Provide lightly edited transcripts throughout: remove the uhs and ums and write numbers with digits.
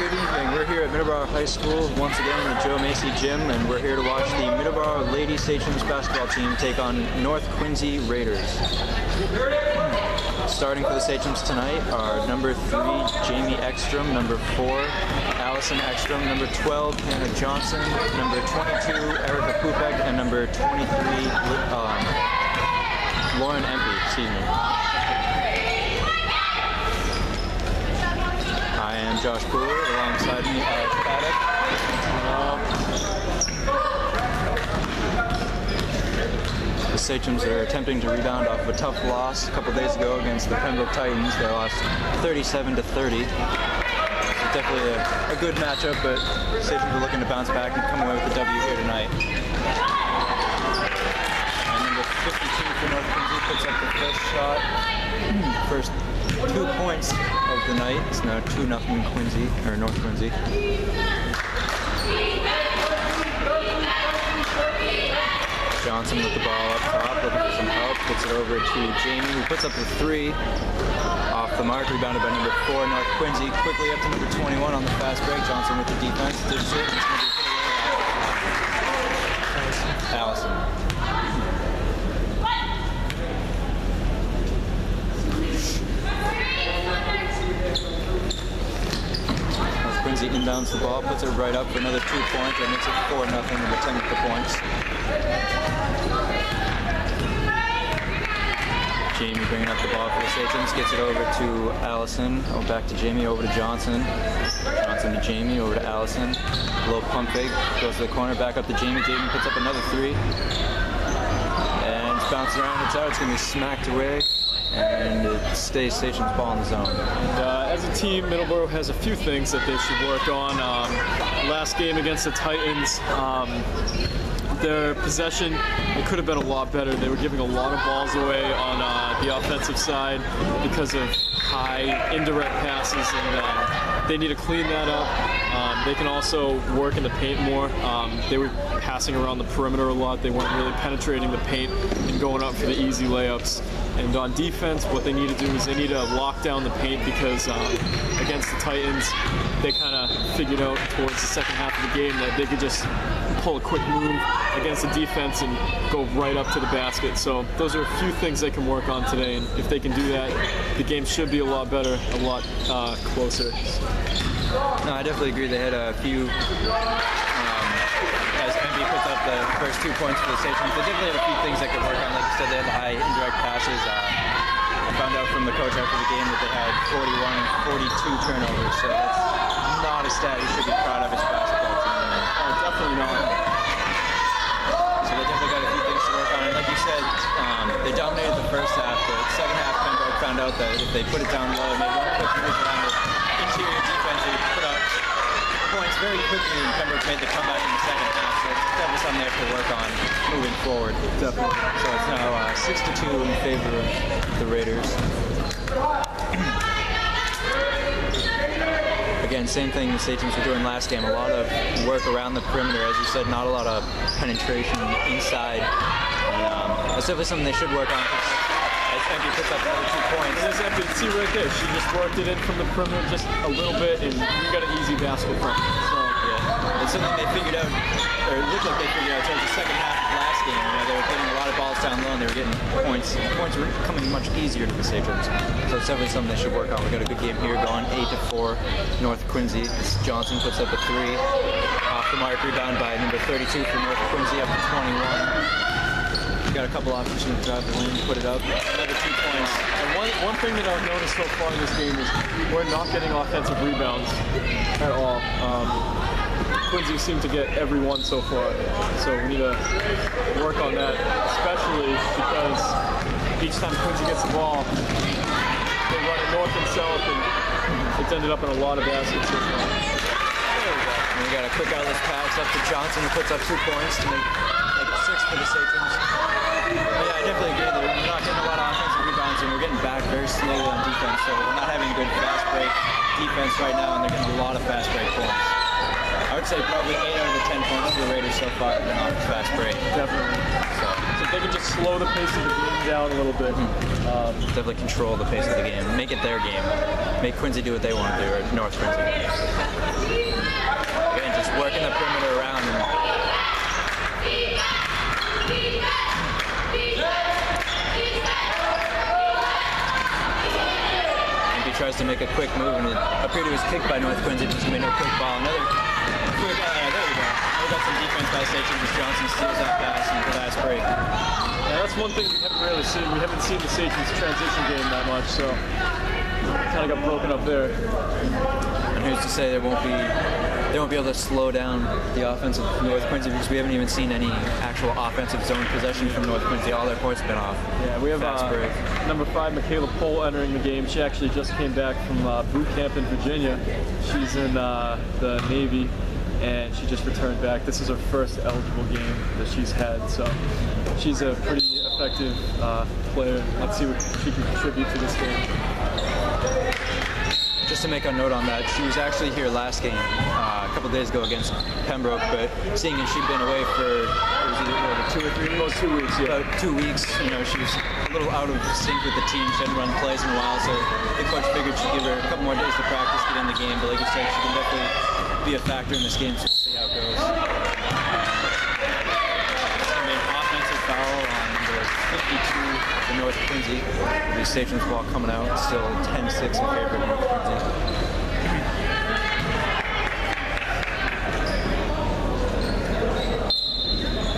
good evening. We're here at Middleboro High School once again in the Joe Macy Gym, and we're here to watch the Middleboro Lady Sachems basketball team take on North Quincy Raiders. Starting for the Sachems tonight are number 3, Jamie Ekstrom, number 4, Allison Ekstrom, number 12, Hannah Johnson, number 22, Erica Pupek, and number 23, Lauren Empey, excuse me. I am Josh Pooler, alongside me Alex Paddock. The Sachems are attempting to rebound off of a tough loss a couple days ago against the Pembroke Titans. They lost 37-30. It's definitely a good matchup, but the Sachems are looking to bounce back and come away with a W here tonight. And number 52 for North Quincy puts up the first shot. First 2 points of the night. It's now 2-0 Quincy, or North Quincy. Johnson with the ball up top, looking for some help, gets it over to Jamie, who puts up the 3 off the mark, rebounded by number 4, North Quincy, quickly up to number 21 on the fast break. Johnson with the defense, dishes it, and it's going to be hit away by Allison. North Quincy inbounds the ball, puts it right up for another 2 points, and makes it 4-0 in the 10th of the points. Jamie bringing up the ball for the Sachems, gets it over to Allison, back to Jamie, over to Johnson. Johnson to Jamie, over to Allison. Low pump fake, goes to the corner, back up to Jamie. Jamie puts up another 3. And it's bouncing around, it's out, it's going to be smacked away. And it stays Sachems ball in the zone. And, as a team, Middleboro has a few things that they should work on. Last game against the Titans, their possession, it could have been a lot better. They were giving a lot of balls away on the offensive side because of high indirect passes, and they need to clean that up. They can also work in the paint more. They were passing around the perimeter a lot. They weren't really penetrating the paint and going up for the easy layups. And on defense, what they need to do is they need to lock down the paint, because against the Titans, they kind of figured out towards the second half of the game that they could just pull a quick move against the defense and go right up to the basket. So those are a few things they can work on today, and if they can do that, the game should be a lot better, a lot closer. No, I definitely agree. They had a few, as MB puts up the first 2 points for the Sachems, they definitely had a few things they could work on. Like you said, they had the high indirect passes. I found out from the coach after the game that they had 41 and 42 turnovers, so that's not a stat you should be proud of as a basketball team. Oh, definitely not. So they definitely got a few things to work on. And like you said, they dominated the first half. The second half, Pembroke found out that if they put it down low and made one quick move around the interior defense, they put up points very quickly, and Pembroke made the comeback in the second half. So it's definitely something they have to work on moving forward. Definitely. So it's now 6-2 in favor of the Raiders. Again, same thing the Sachems were doing last game. A lot of work around the perimeter, as you said, not a lot of penetration inside. And, that's definitely something they should work on. As Empey puts up another 2 points. There's Empey, see right there, she just worked it in from the perimeter just a little bit, and you got an easy basket from it. So yeah, it's something they figured out, or it looked like they figured out towards the second half of last game. You know, they were getting a lot of balls down low, and they were getting points. Points were coming much easier to the Sachems. So it's definitely something they should work on. We got a good game here, going 8-4. North Quincy. Johnson puts up a 3. Off the mark, rebound by number 32 for North Quincy, up to 21. Got a couple opportunities to drive the lane, put it up. Another 2 points. And one thing that I've noticed so far in this game is we're not getting offensive rebounds at all. Quincy seemed to get every one so far, so we need to work on that, especially because each time Quincy gets the ball, they run it north and south, and it's ended up in a lot of baskets so far. And we got a quick outlet pass up to Johnson, who puts up 2 points to make it 6 for the Sachems. But yeah, I definitely agree that we're not getting a lot of offensive rebounds, and we're getting back very slowly on defense, so we're not having good fast break defense right now, and they're getting a lot of fast break points. I would say probably 8 out of the 10 points for the Raiders so far have been off the fast break. Definitely. So if they can just slow the pace of the game down a little bit. Definitely control the pace of the game, make it their game. make Quincy do what they want to do, or North Quincy. Again, just working the perimeter around him. He tries to make a quick move, and it appeared he was kicked by North Quincy, just made no quick ball. Another quick, there we go. We got some defense by St. James. Johnson steals that pass and the last break. Yeah, that's one thing we haven't really seen. We haven't seen the St. James transition game that much, so kind of got broken up there. And who's to say they won't be able to slow down the offense of North Quincy, because we haven't even seen any actual offensive zone possession from North Quincy. All their points have been off. Yeah, we have number 5, Michaela Pohl, entering the game. She actually just came back from boot camp in Virginia. She's in the Navy, and she just returned back. This is her first eligible game that she's had, so she's a pretty effective player. Let's see what she can contribute to this game. Just to make a note on that, she was actually here last game a couple days ago against Pembroke, but seeing as she'd been away for, it was either 2 or 3 weeks? About 2 weeks, yeah. About 2 weeks, you know, she was a little out of sync with the team. She hadn't run plays in a while, so the coach figured she'd give her a couple more days to practice, get in the game, but like you said, she can definitely be a factor in this game, so we'll see how it goes. It's going to be an offensive foul on number 52 for North Quincy. The Station's ball coming out, still 10-6 in favor of North Quincy.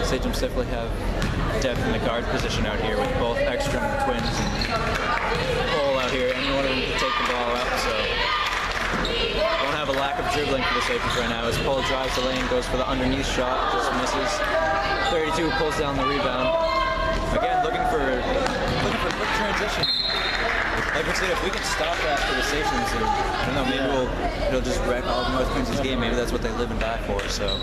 St. James definitely have depth in the guard position out here with both Ekstrom twins and Pohl out here. Any one of them can take the ball out, so don't have a lack of dribbling for the St. James right now as Pohl drives the lane, goes for the underneath shot, just misses. 32 pulls down the rebound. Again, looking for quick transition. Like we said, if we can stop that for the Stations, and I don't know, maybe it'll just wreck all of North Quincy's game. Maybe that's what they live and die for. So.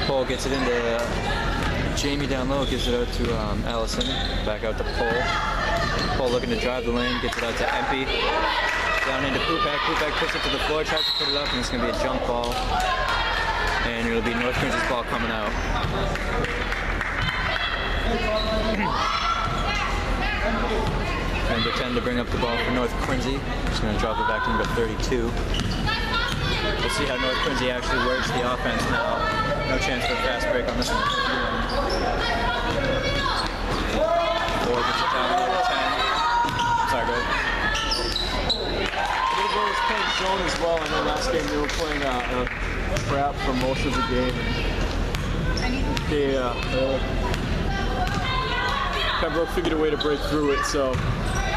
Pohl gets it into Jamie down low, gives it out to Allison, back out to Pohl. Pohl looking to drive the lane, gets it out to Empey. Down into Pupak. Pupak puts it to the floor, tries to put it up, and it's going to be a jump ball. And it'll be North Quincy's ball coming out. Number 10 to bring up the ball for North Quincy. Just going to drop it back to number 32. We'll see how North Quincy actually works the offense now. No chance for a fast break on this one. Four gets it down to number 10. Sorry, go ahead. Middleboro was playing zone as well. I know last game they were playing trap for most of the game. Pembroke figured a way to break through it, so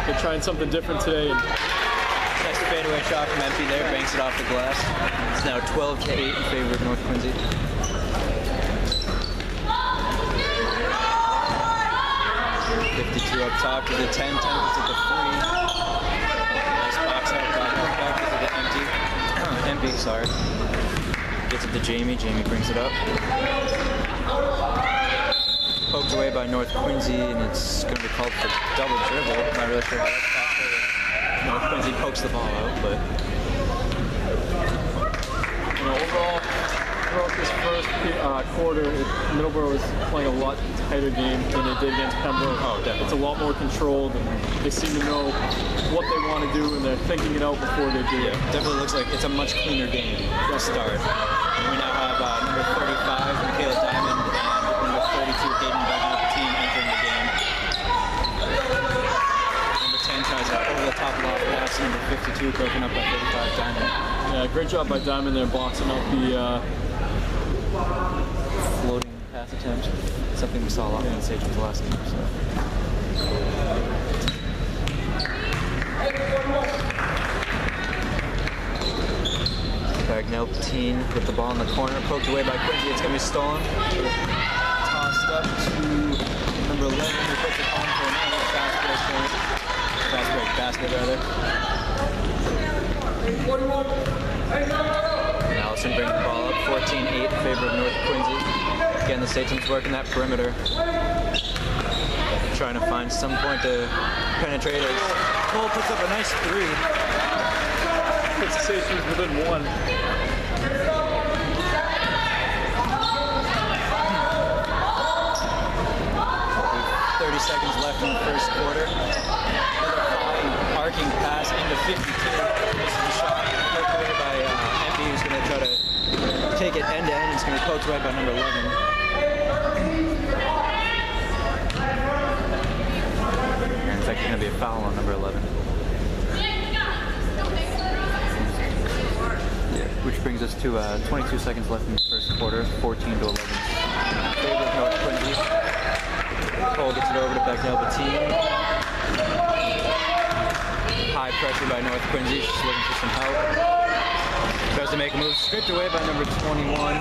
they're trying something different today. And nice fadeaway shot from Empey there, banks it off the glass. It's now 12-8 in favor of North Quincy. .52 up top to the 10, 10 puts it to 3. Nice box out by Pupak, gives it to Empey, sorry. Gets it to Jamie, Jamie brings it up. Poked away by North Quincy, and it's going to be called for double dribble. I'm not really sure how that's possible. North Quincy pokes the ball out, but you know, overall, throughout this first quarter, Middleboro was playing a lot tighter game than they did against Pembroke. Oh, definitely. It's a lot more controlled, and they seem to know what they want to do, and they're thinking it out before they do it. Definitely looks like it's a much cleaner game to start. And we now have number 35, Michaela Diamond, and number 32, Hayden Bevan with the team entering the game. Number 10 tries out over the top lob pass, number 52 broken up by 35, Diamond. Yeah, great job by Diamond there, boxing out the floating pass attempts. Something we saw a lot in the St. James last game. So. Bagnell-Teen with the ball in the corner, poked away by Quincy. It's going to be stolen. Tossed up to number 11, who puts it on for another fast break point. Fast break basket, rather. Allison brings the ball up, 14-8 in favor of North Quincy. Again, the St. James working that perimeter. Trying to find some point to penetrate as Pohl puts up a nice 3. Puts the St. James within 1. make it end-to-end. It's going to be poked away by number 11. And in fact, there's going to be a foul on number 11. Which brings us to 22 seconds left in the first quarter, 14 to 11. Favor of North Quincy. Cole gets it over to Becknell Bettine. High pressure by North Quincy. She's looking for some help. Tries to make a move. Stripped away by number 21.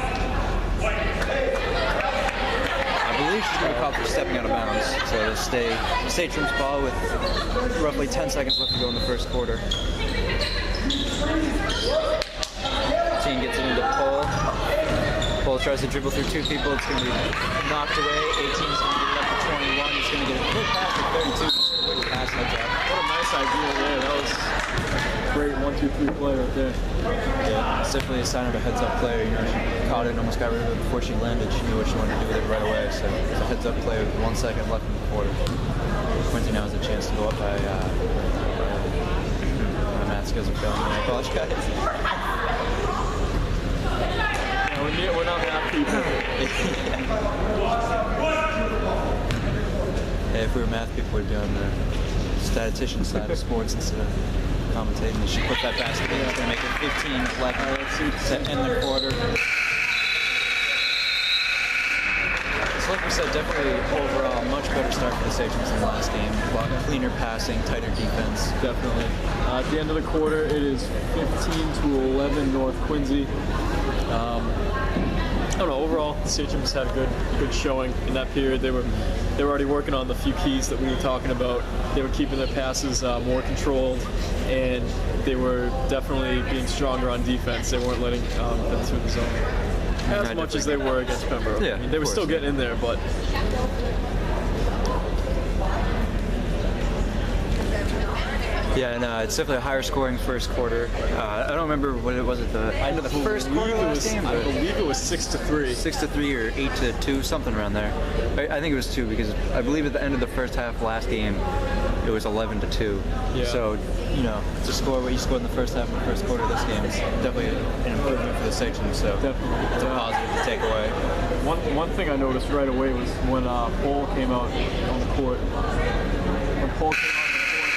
I believe she's going to call for stepping out of bounds. So it'll stay Satrum's ball with roughly 10 seconds left to go in the first quarter. Team gets it into Cole. Cole tries to dribble through two people. It's going to be knocked away. 18's going to get it up to 21. He's going to get a quick pass to 32. Quick pass like that. What a nice idea there. That was a great 1-2-3 play right there. Yeah, it's definitely a sign of a heads-up player. You know, she caught it and almost got rid of it before she landed. She knew what she wanted to do with it right away. So it's a heads-up play with 1 second left in the quarter. Quincy now has a chance to go up by my math skills are failing me. I apologize. We're not math people. Yeah, if we were math people, we'd be on the statistician side of sports instead of commentating. She put that basket in. It's going to make it 15 left to end the quarter. So like we said, definitely overall much better start for the Satrums than the last game. A lot cleaner passing, tighter defense. Definitely. At the end of the quarter, it is 15 to 11 North Quincy. I don't know. Overall, the Satrums had a good showing in that period. They were already working on the few keys that we were talking about. They were keeping their passes more controlled, and they were definitely being stronger on defense. They weren't letting them through the zone as much as they were against Pembroke. Yeah, I mean, they were still getting in there, but. Yeah, and it's definitely a higher scoring first quarter. I don't remember what it was at the end of the first quarter last game. I believe it was 6-3. 6-3 or 8-2, something around there. I think it was 2 because I believe at the end of the first half last game, it was 11-2. Yeah. So, you know, to score what you scored in the first half of the first quarter of this game is definitely an improvement for the Satrums. So Definitely. it's a positive to take away. One thing I noticed right away was when Paul came out on the court. When Paul came out on the court,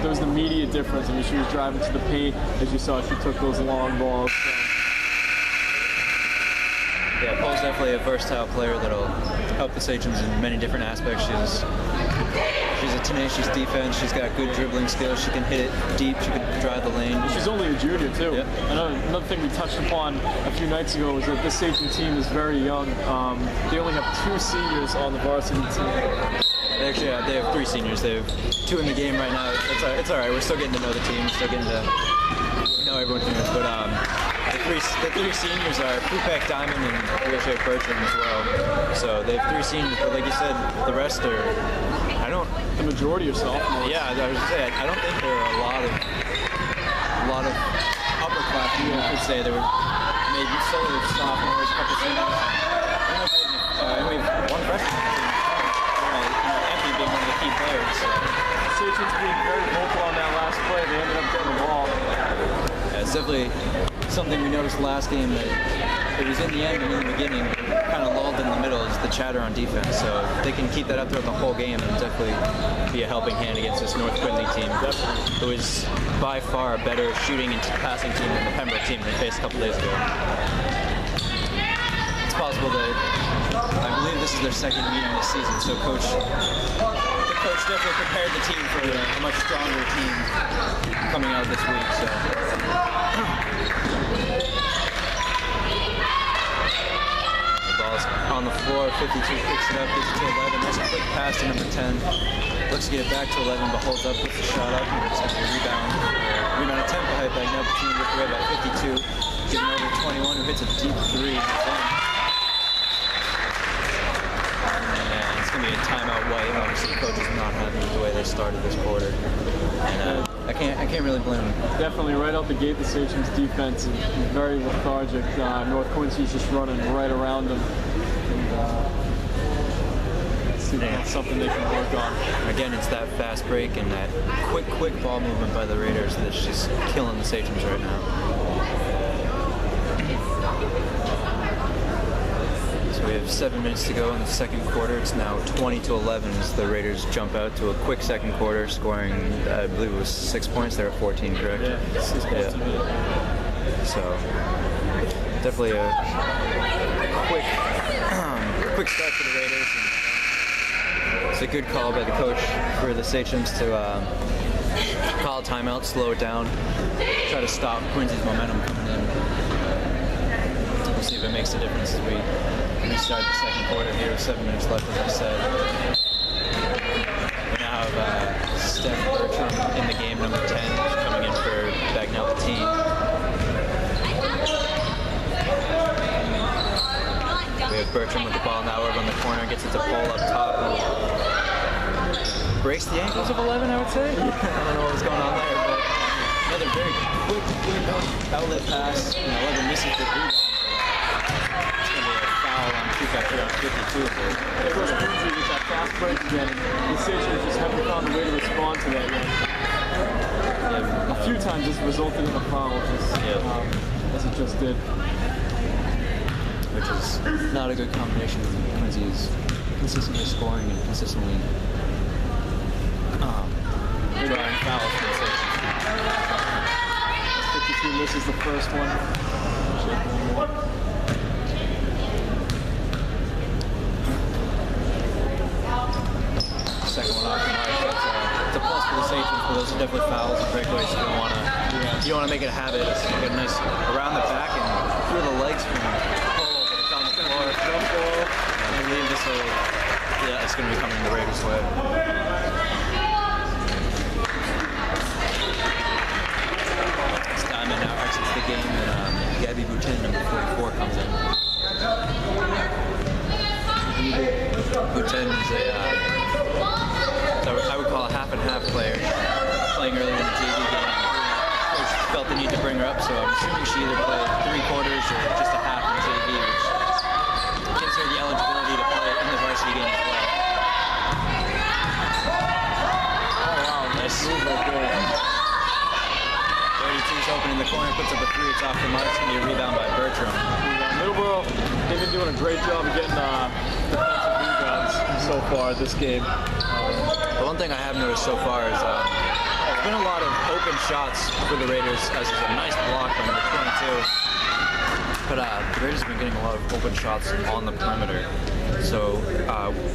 there was an immediate difference. I mean, she was driving to the paint. As you saw, she took those long balls. Yeah, Paul's definitely a versatile player that'll help the Satrums in many different aspects. She's a tenacious defense. She's got good dribbling skills. She can hit it deep. She can drive the lane. She's only a junior, too. Yep. Another thing we touched upon a few nights ago was that this Satrum team is very young. They only have 2 seniors on the varsity team. Actually, they have 3 seniors. They have 2 in the game right now. It's all right. We're still getting to know the team. We're still getting to know everyone here. But the 3 seniors are Pupek, Diamond, and Wheelchair Bertram as well. So they have 3 seniors. But like you said, the rest are. The majority are sophomores. Yeah, I was gonna say I don't think there are a lot of upperclassmen. You could say there were maybe solely sophomores, a couple seniors. And we have 1 freshman. Anthony being one of the key players. So. Satrums being very vocal on that last play. They ended up getting the ball. Yeah, it's definitely something we noticed last game that it was in the end and in the beginning, kind of lulled in the middle is the chatter on defense. So if they can keep that up throughout the whole game, it'll definitely be a helping hand against this North Quincy team, who is by far a better shooting and passing team than the Pembroke team they faced a couple days ago. It's possible that I believe this is their second meeting this season, so the coach definitely prepared the team for a much stronger team coming out this week. So. On the floor, 52 picks it up, gets it to 11. Nice quick pass to number 10. Looks to get it back to 11, but holds up, puts the shot up, and it's going to be a rebound. Rebound attempt by Bagnell team with away by 52. Getting over 21, who hits a deep 3. And it's going to be a timeout white. Obviously, the coach is not happy with the way they started this quarter. And I can't really blame them. Definitely right out the gate, the Satrums defense is very lethargic. North Quincy's just running right around them. See if that's something they can work on. Again, it's that fast break and that quick ball movement by the Raiders that's just killing the Satrums right now. So we have 7 minutes to go in the second quarter. It's now 20-11 as the Raiders jump out to a quick second quarter, scoring, I believe it was 6 points. They're at 14, correct? Yeah, 6 points a minute. So definitely a quick start for the Raiders. And it's a good call by the coach for the Sachems to call a timeout, slow it down, try to stop Quincy's momentum coming in. We'll see if it makes a difference as we restart the second quarter here with 7 minutes left, as I said. We now have Steph Bertram in the game, number 10, coming in for Bagnell Patine. We have Bertram with the ball now over on the corner, gets it to Paul up top. Breaks the ankles of 11, I would say. I don't know what was going on there, but another very quick outlet pass. 11 misses the rebound. It's going to be a foul on Kupak here on 52. Of course, Quincy with that fast break again. The Sachems just haven't found a way to respond to that yet. A few times it's resulted in a foul, as it just did. Which is not a good combination. Quincy is consistently scoring and consistently drawing fouls for the Sachems. 52 misses the first one. Second one off the mark. It's a plus for the Sachems, but those are definitely fouls and breakaways. You don't want to make it a habit. It's get a nice around the back and through the legs from Polo, but it's on the floor. And I believe this will, it's going to be coming the Raiders' way. Diamond now exits the game, and Gabby Boutin, number 44, comes in. Boutin is I would call a half and half player, playing earlier in the JV game. Coach felt the need to bring her up, so I'm assuming she either played 3 quarters or just a half in the JV, which gives her the eligibility to play in the varsity game as well. Oh wow, nice move right there. 32's open in the corner, puts up a 3, it's off the mark, it's going to be a rebound by Bertram. Middleboro, they've been doing a great job of getting defensive rebounds so far this game. The one thing I have noticed so far is there's been a lot of open shots for the Raiders, as is a nice block by number 22. But the Raiders have been getting a lot of open shots on the perimeter. So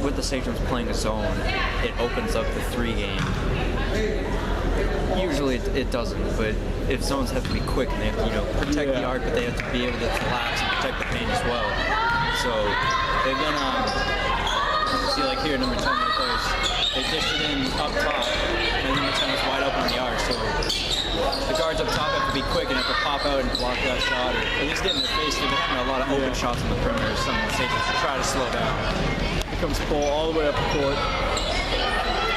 with the Sachems playing a zone, it opens up the 3 game. Usually it doesn't, but if zones have to be quick and they have to, protect the arc, but they have to be able to collapse and protect the paint as well. So they've been, see like here, number 10 right there, they dished it in up top, and number 10 is wide open on the arc. So the guards up top have to be quick and have to pop out and block that shot, or at least get in their face. They've been having a lot of open shots on the perimeter, some of the Sachems to try to slow down. Here comes Paul all the way up the court.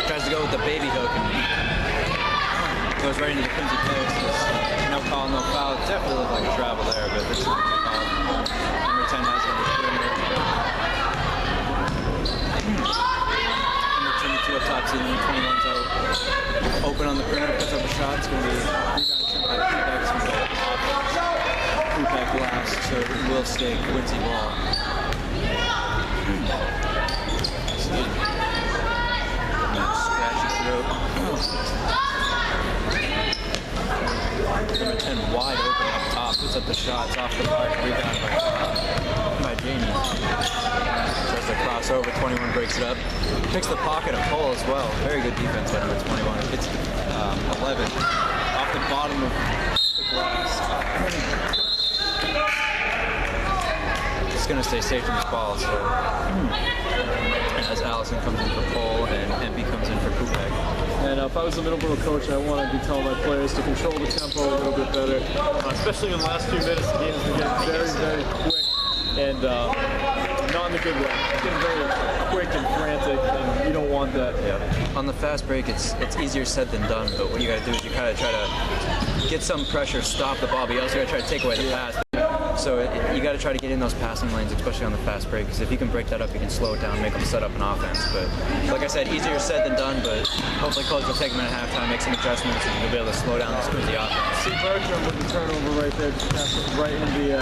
Tries to go with the baby hook and goes right into the Quincy post. No call, no foul. It definitely looked like a travel there, but this is a good call. Number 10 has it on the perimeter. Number 22 up top, see number 21's out. Open on the perimeter, puts up a shot. It's going to be rebound attempt by Kupak. It's going to go off Kupak last, so it will stay Quincy ball. Scratch his throat. Number 10 wide open up top, puts up the shots off the mark, rebound by Jamie. Tries to cross over, 21 breaks it up. Picks the pocket of Cole as well. Very good defense by number 21. Gets 11 off the bottom of the glass. It's going to stay safe from this ball, so as Allison comes in for Cole and Empey comes in for Kupak. And if I was the Middleboro coach, I want to be telling my players to control the tempo a little bit better, especially in the last few minutes. The game has been getting very, very quick and not in a good way. It's getting very quick and frantic, and you don't want that. Yeah. On the fast break, it's easier said than done, but what you got to do is you kind of try to get some pressure, stop the ball, but you also got to try to take away the pass. So you got to try to get in those passing lanes, especially on the fast break, because if you can break that up, you can slow it down, make them set up an offense. But like I said, easier said than done, but hopefully coach will take them in at halftime, make some adjustments, and you'll be able to slow down this Quincy offense. See Bertram with the turnover right there, just pass it right in the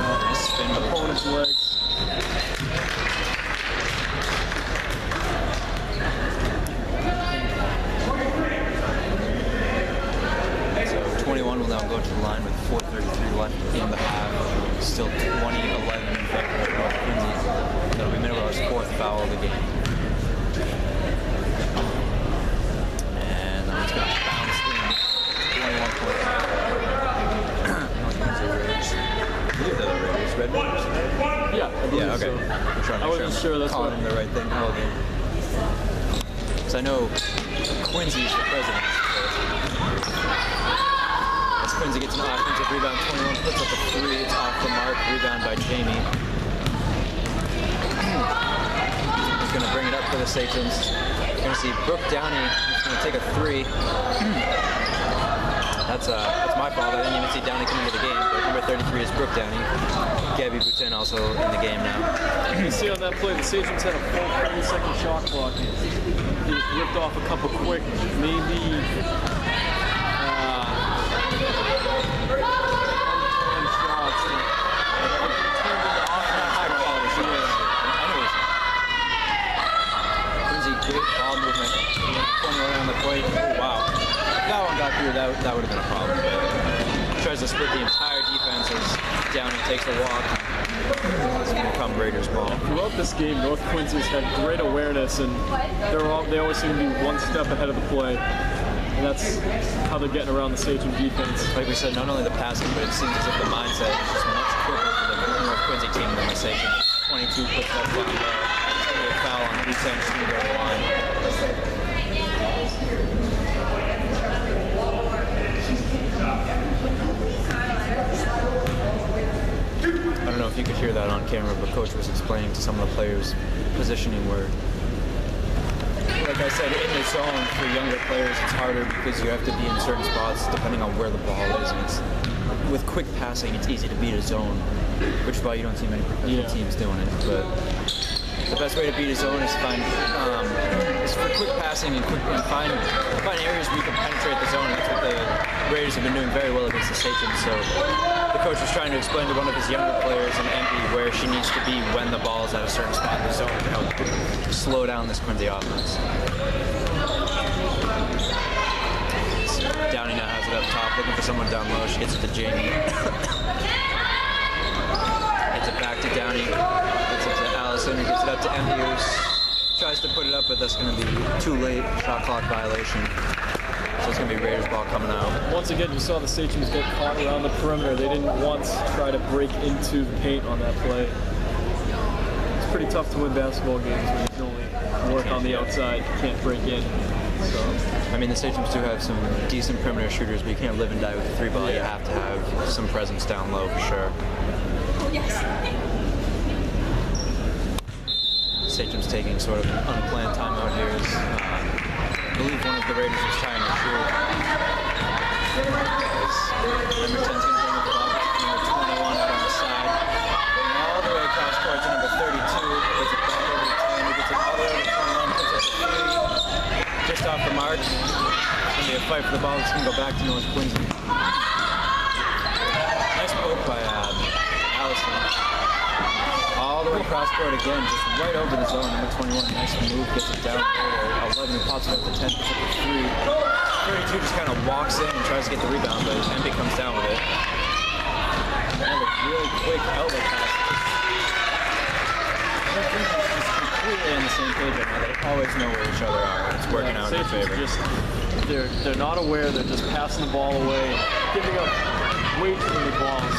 opponent's legs. So 21 will now go to the line with 4:33 left in the half. Still 20-11 in favor of North Quincy. That'll be Middleboro's 4th foul of the game. And that one's going to bounce in 21 points. North Quincy Raiders. I believe they're the Raiders. Red Raiders? Yeah, I believe Yeah, okay. so. I wasn't sure that's calling them the right thing all game. Because I know Quincy's the president. As Quincy gets an offensive rebound, 21 puts up a 3. It's off the mark. Rebound by Jamie. He's going to bring it up for the Sachems. You're going to see Brooke Downey. He's going to take a 3. That's my fault. I didn't even see Downey come into the game. But number 33 is Brooke Downey. Gabby Boutin also in the game now. You can see on that play, the Sachems had a full 30-second shot clock. He ripped off a couple quick, maybe ball movement, 21 on the plate. Oh, wow. If that one got through, that would have been a problem. But tries to split the entire defense as Downey takes the walk. It's going to become Raiders ball. Throughout this game, North Quincy's had great awareness, and they always seem to be one step ahead of the play. And that's how they're getting around the Sachem defense. Like we said, not only the passing, but it seems as if the mindset is just much quicker for the North Quincy team than the Sachem. 22 puts that down low. A foul on Boutin, she's going to go to the line. I don't know if you could hear that on camera, but Coach was explaining to some of the players positioning where, like I said, in the zone for younger players, it's harder because you have to be in certain spots depending on where the ball is. And with quick passing, it's easy to beat a zone, which is why you don't see many professional teams doing it. But the best way to beat a zone is for quick passing and find areas where you can penetrate the zone. That's what the Raiders have been doing very well against the Sachems. So the coach was trying to explain to one of his younger players in Empty where she needs to be when the ball is at a certain spot in the zone to help slow down this Quincy offense. Downey now has it up top, looking for someone down low. She gets it to Jamie. Gets it back to Downey. Gets it to Allison, who gets it up to Empty, who tries to put it up, but that's going to be too late. Shot clock violation. So it's going to be Raiders ball coming out. Once again, you saw the Sachems get caught around the perimeter. They didn't once try to break into the paint on that play. It's pretty tough to win basketball games when you can only work on the outside. You can't break in. So, I mean, the Sachems do have some decent perimeter shooters, but you can't live and die with the 3-ball. You have to have some presence down low for sure. Yes. Sachems taking sort of an unplanned timeout here. I believe one of the Raiders was trying to shoot. Number 10's going to bring the ball. Number 21 out on the side. All the way across court to number 32. Gets it back over to 10. He gets it all the way over to 21. Puts up a 3. Just off the mark. It's going to be a fight for the ball. It's going to go back to North Quincy. Nice poke by Allison. All the way across court again, just right over the zone. Number 21, nice move, gets it down there. 11 pops it up to 10, puts up a 3. 32 just kind of walks in and tries to get the rebound, but Emby comes down with it. Another really quick outlet pass. North Quincy's just completely on the same page right now. They always know where each other are. It's working out in their favor. They're not aware. They're just passing the ball away, giving up way too many balls.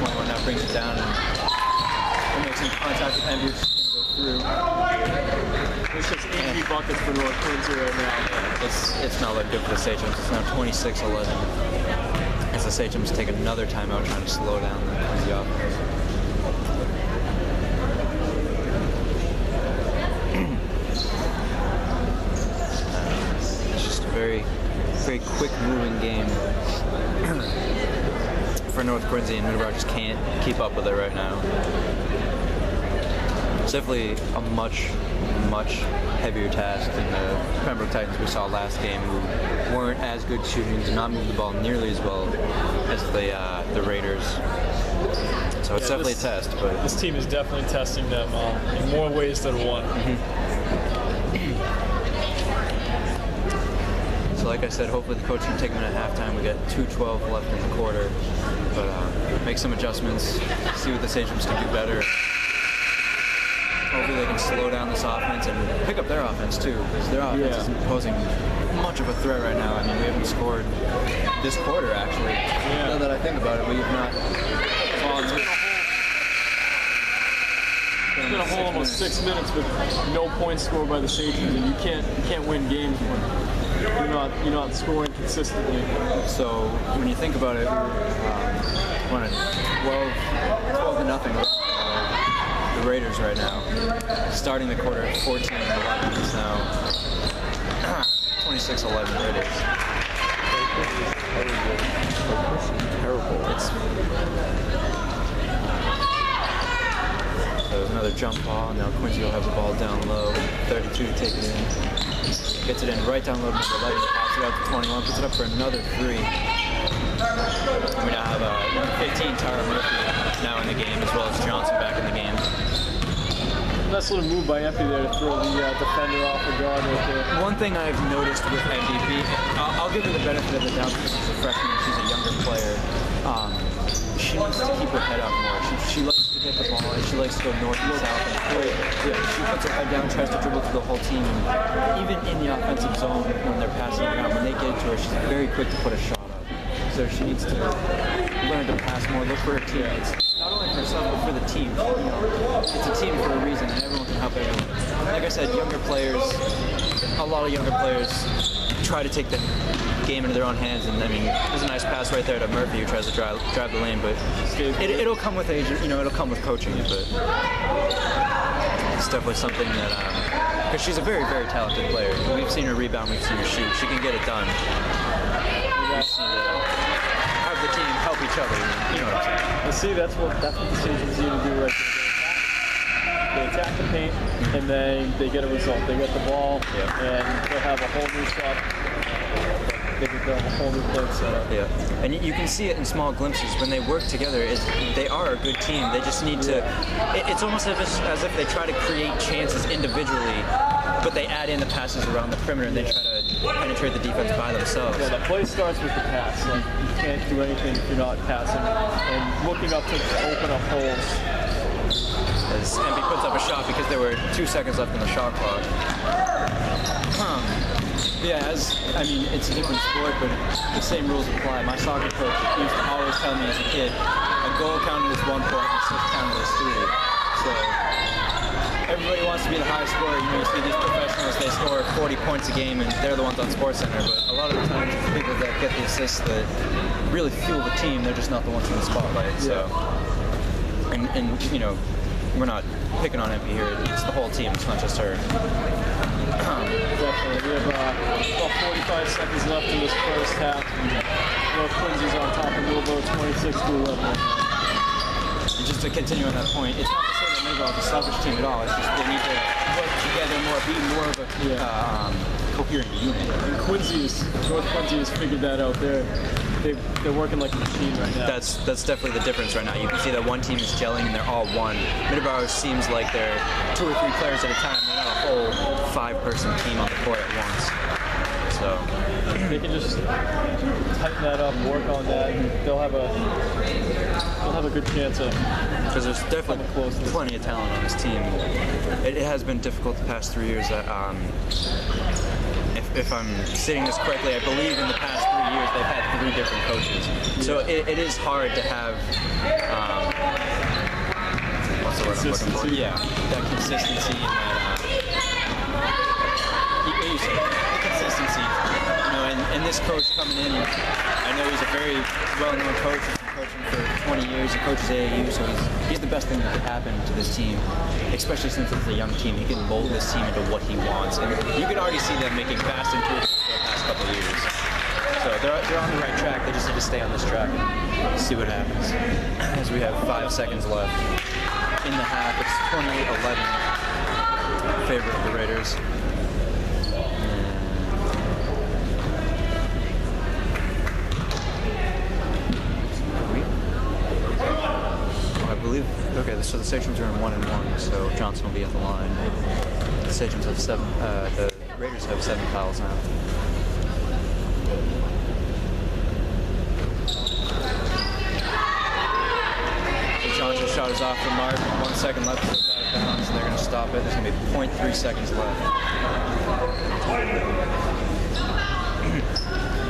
21 now brings it down and makes some contact with Emby. It's going to go through. It's just easy buckets for North Quincy right now. It's not looking good for the Sachems. It's now 26-11. As the Sachems take another timeout trying to slow down the Quincy offense. It's just a very, very quick moving game. for North Quincy, and Middleboro just can't keep up with it right now. It's definitely a much heavier task than the Pembroke Titans we saw last game, who weren't as good shooting, did not move the ball nearly as well as the Raiders. So it's definitely a test. But this team is definitely testing them in more ways than one. So like I said, hopefully the coach can take them at halftime. We got 2:12 left in the quarter, but make some adjustments, see what the Sachems can do better. Hopefully they can slow down this offense and pick up their offense too, because their offense isn't posing much of a threat right now. I mean, we haven't scored this quarter actually. Now that I think about it, we have not. It's been a whole almost 6 minutes with no points scored by the Sachems, and you can't win games when you're not scoring consistently. So when you think about it, we're on a 12-0. The Raiders right now, starting the quarter at 14-11. It's now 26-11 Raiders. Terrible. So another jump ball. Now Quincy will have the ball down low. 32 to take it in. Gets it in right down low to number 11. Pops it out to 21. Puts it up for another 3. We now have 15 Tyra Murphy now in the game, as well as Johnson back in the game. Nice little move by Empey there to throw the defender off the guard right there. One thing I've noticed with MVP, I'll give her the benefit of the doubt because she's a freshman and she's a younger player. She needs to keep her head up more. She likes to get the ball and she likes to go north and south. And she puts her head down, tries to dribble through the whole team. And even in the offensive zone, when they're passing around, when they get it to her, she's very quick to put a shot up. So she needs to learn to pass more, look for her teammates. Not only for herself, but for the team. It's a team for a reason, and everyone can help everyone. Like I said, younger players, a lot of younger players try to take the game into their own hands, and I mean, there's a nice pass right there to Murphy who tries to drive the lane, but it'll come with age, it'll come with coaching it, but it's definitely something that, because she's a very, very talented player. We've seen her rebound, we've seen her shoot. She can get it done. We just need to have the team help each other, you know what I'm saying? You see, that's what the Sachems need to do right there. They attack the paint, and then they get a result. They get the ball, and they'll have a whole new shot. They can have a whole new play set up. Yeah, and you can see it in small glimpses. When they work together, they are a good team. They just need to, it's almost as if they try to create chances individually, but they add in the passes around the perimeter, and they try to penetrate the defense by themselves. Yeah, the play starts with the pass. Like, you can't do anything if you're not passing and looking up to open up holes. As Empey puts up a shot because there were 2 seconds left in the shot clock. Yeah, it's a different sport, but the same rules apply. My soccer coach used to always tell me as a kid, a goal counted as 1 point, and assist counted as 3. So everybody wants to be the highest scorer. You see these professionals, they score 40 points a game, and they're the ones on SportsCenter. But a lot of the times, the people that get the assists that really fuel the team, they're just not the ones in the spotlight. So, and we're not picking on Empey here. It's the whole team. It's not just her. Definitely. We have about 45 seconds left in this first half. North Quincy's on top of Middleboro 26-11. And just to continue on that point, it's not to say that Middleboro is a selfish team at all. It's just they need to work together more, be more of a coherent unit. And North Quincy has figured that out. They're working like a machine right now. That's definitely the difference right now. You can see that one team is gelling and they're all one. Middleboro seems like they're 2 or 3 players at a time. They're not a whole 5-person team on the court at once. So they can just tighten that up, work on that, and they'll have a good chance of. Because there's definitely plenty of talent on this team. It has been difficult the past 3 years. If I'm stating this correctly, I believe in the past 3 years they've had 3 different coaches. So it is hard to have what's the word I'm looking for? Yeah, that consistency and that consistency. And this coach coming in, I know he's a very well-known coach. He's been coaching for 20 years. He coaches AAU, so he's the best thing that could happen to this team, especially since it's a young team. He can mold this team into what he wants. And you can already see them making vast improvements for the past couple of years. So So they're on the right track. They just need to stay on this track and see what happens. As we have 5 seconds left in the half, it's 28-11 in favor of the Raiders. I believe. Okay, so the Sachems are in 1-1, so Johnson will be at the line. The Sachems have 7. The Raiders have 7 fouls now. Johnson shot is off the mark. 1 second left to go out of bounds, and they're going to stop it. There's going to be 0.3 seconds left.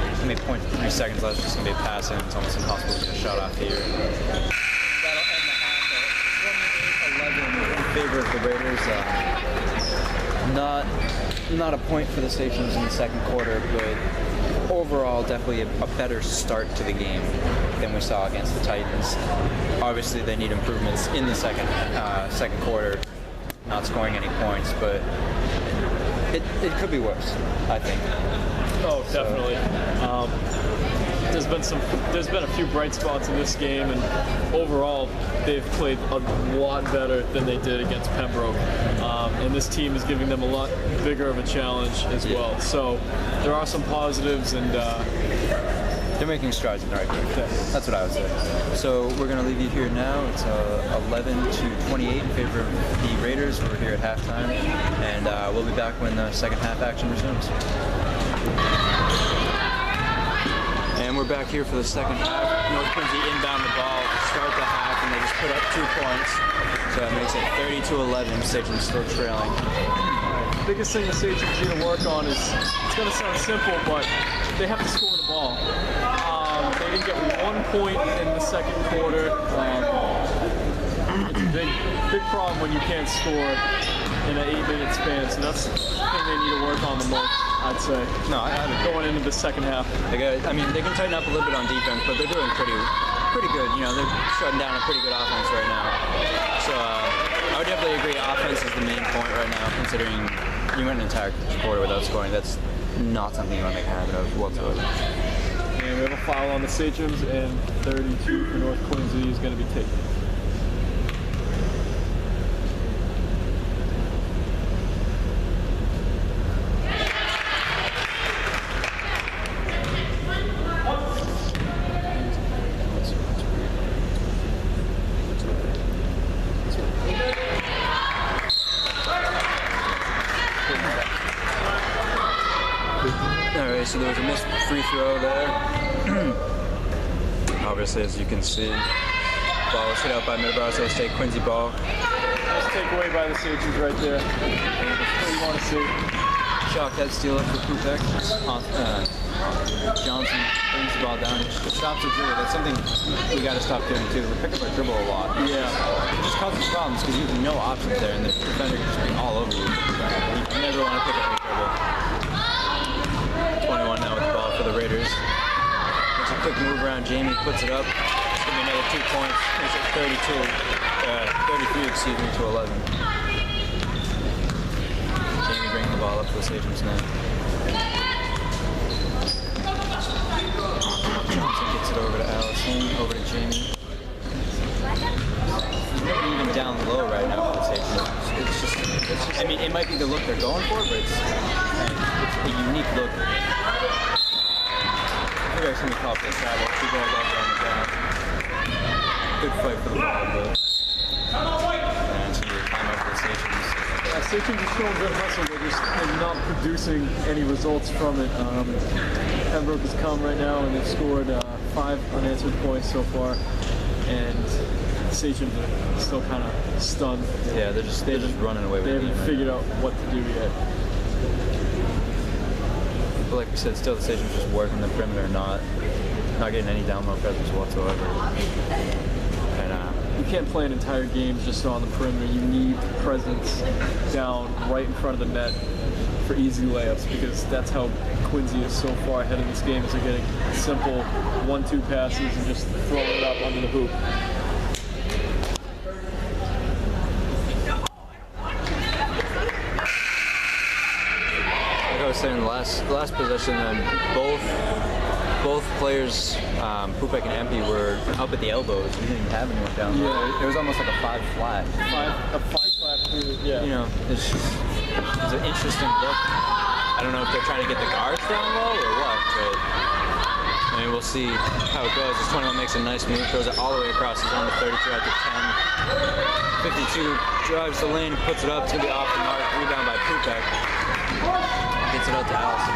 There's going to be 0.3 seconds left. It's just going to be a pass in. It's almost impossible to get a shot off here. That'll end the half at 28-11 in favor of the Raiders. Not a point for the Stations in the second quarter, but overall definitely a better start to the game than we saw against the Titans. Obviously they need improvements in the second quarter, not scoring any points, but it could be worse, I think. Oh, definitely. There's been a few bright spots in this game, and overall they've played a lot better than they did against Pembroke. And this team is giving them a lot bigger of a challenge as well. So there are some positives, and they're making strides in the right direction. That's what I would say. So we're going to leave you here now. It's 11-28 in favor of the Raiders. We're here at halftime, and we'll be back when the second half action resumes. And we're back here for the second half. North Quincy inbound the ball to start the half, and they just put up 2 points. So that makes it 30-11. Sachems still trailing. The biggest thing the Sachems need to work on is, it's going to sound simple, but they have to score the ball. They didn't get 1 point in the second quarter. It's a big problem when you can't score in an 8-minute span. So that's the thing they need to work on the most, I'd say. No, I would going into the second half. They can tighten up a little bit on defense, but they're doing pretty good. You know, they're shutting down a pretty good offense right now. So I would definitely agree. Offense is the main point right now, considering you went an entire quarter without scoring. That's not something you want to make a habit of whatsoever. And we have a foul on the Sachems, and 32 for North Quincy is going to be taken. Alright, so there was a missed free throw there. Obviously, as you can see, ball was hit out by Middleboro, so let's take Quincy ball. Nice takeaway by the Sachems right there. That's what you want to see. Shock head steal up for Kupek. Johnson brings the ball down. It stops the dribble. That's something we got to stop doing too. We pick up our dribble a lot. Yeah. It just causes problems because you have no options there, and the defender can just be all over you. You never want to pick up your dribble. 21 now with the ball for the Raiders. Makes a quick move around. Jamie puts it up. It's going to be another 2 points. Makes it 33 to 11. Jamie bringing the ball up for the Sachems now. Johnson gets it over to Allison, over to Jamie. Maybe even down low right now for the Sachems. It's just, I mean, it might be the look they're going for, but it's a unique look. You guys can call for the travel. Two balls all down the ground. Good fight for the ball, but it's going to be a timeout for the Sachems. Yeah, Sachems are showing good hustle, but they're not producing any results from it. Pembroke has come right now, and they've scored 5 unanswered points so far, and the Sachems are still kind of stunned. Yeah, they're just running away with it. They haven't figured out what to do yet. But like we said, still the Sachems just working the perimeter, not getting any down low presence whatsoever. And you can't play an entire game just on the perimeter. You need presence down right in front of the net for easy layups, because that's how Quincy is so far ahead in this game, is they're getting simple 1-2 passes and just throwing it up under the hoop. like I was saying, the last possession, both both players, Pupek and MP, were up at the elbows. We didn't even have anyone down there. Yeah. It was almost like a 5 flat. A 5-flat through, yeah. You know, it's an interesting look. I don't know if they're trying to get the guards down low or what, but I mean, we'll see how it goes. This 21 makes a nice move, throws it all the way across his own to 32 out to 10. 52 drives the lane, puts it up, it's going to be off the mark, rebound by Pupek. Gets it out to Allison.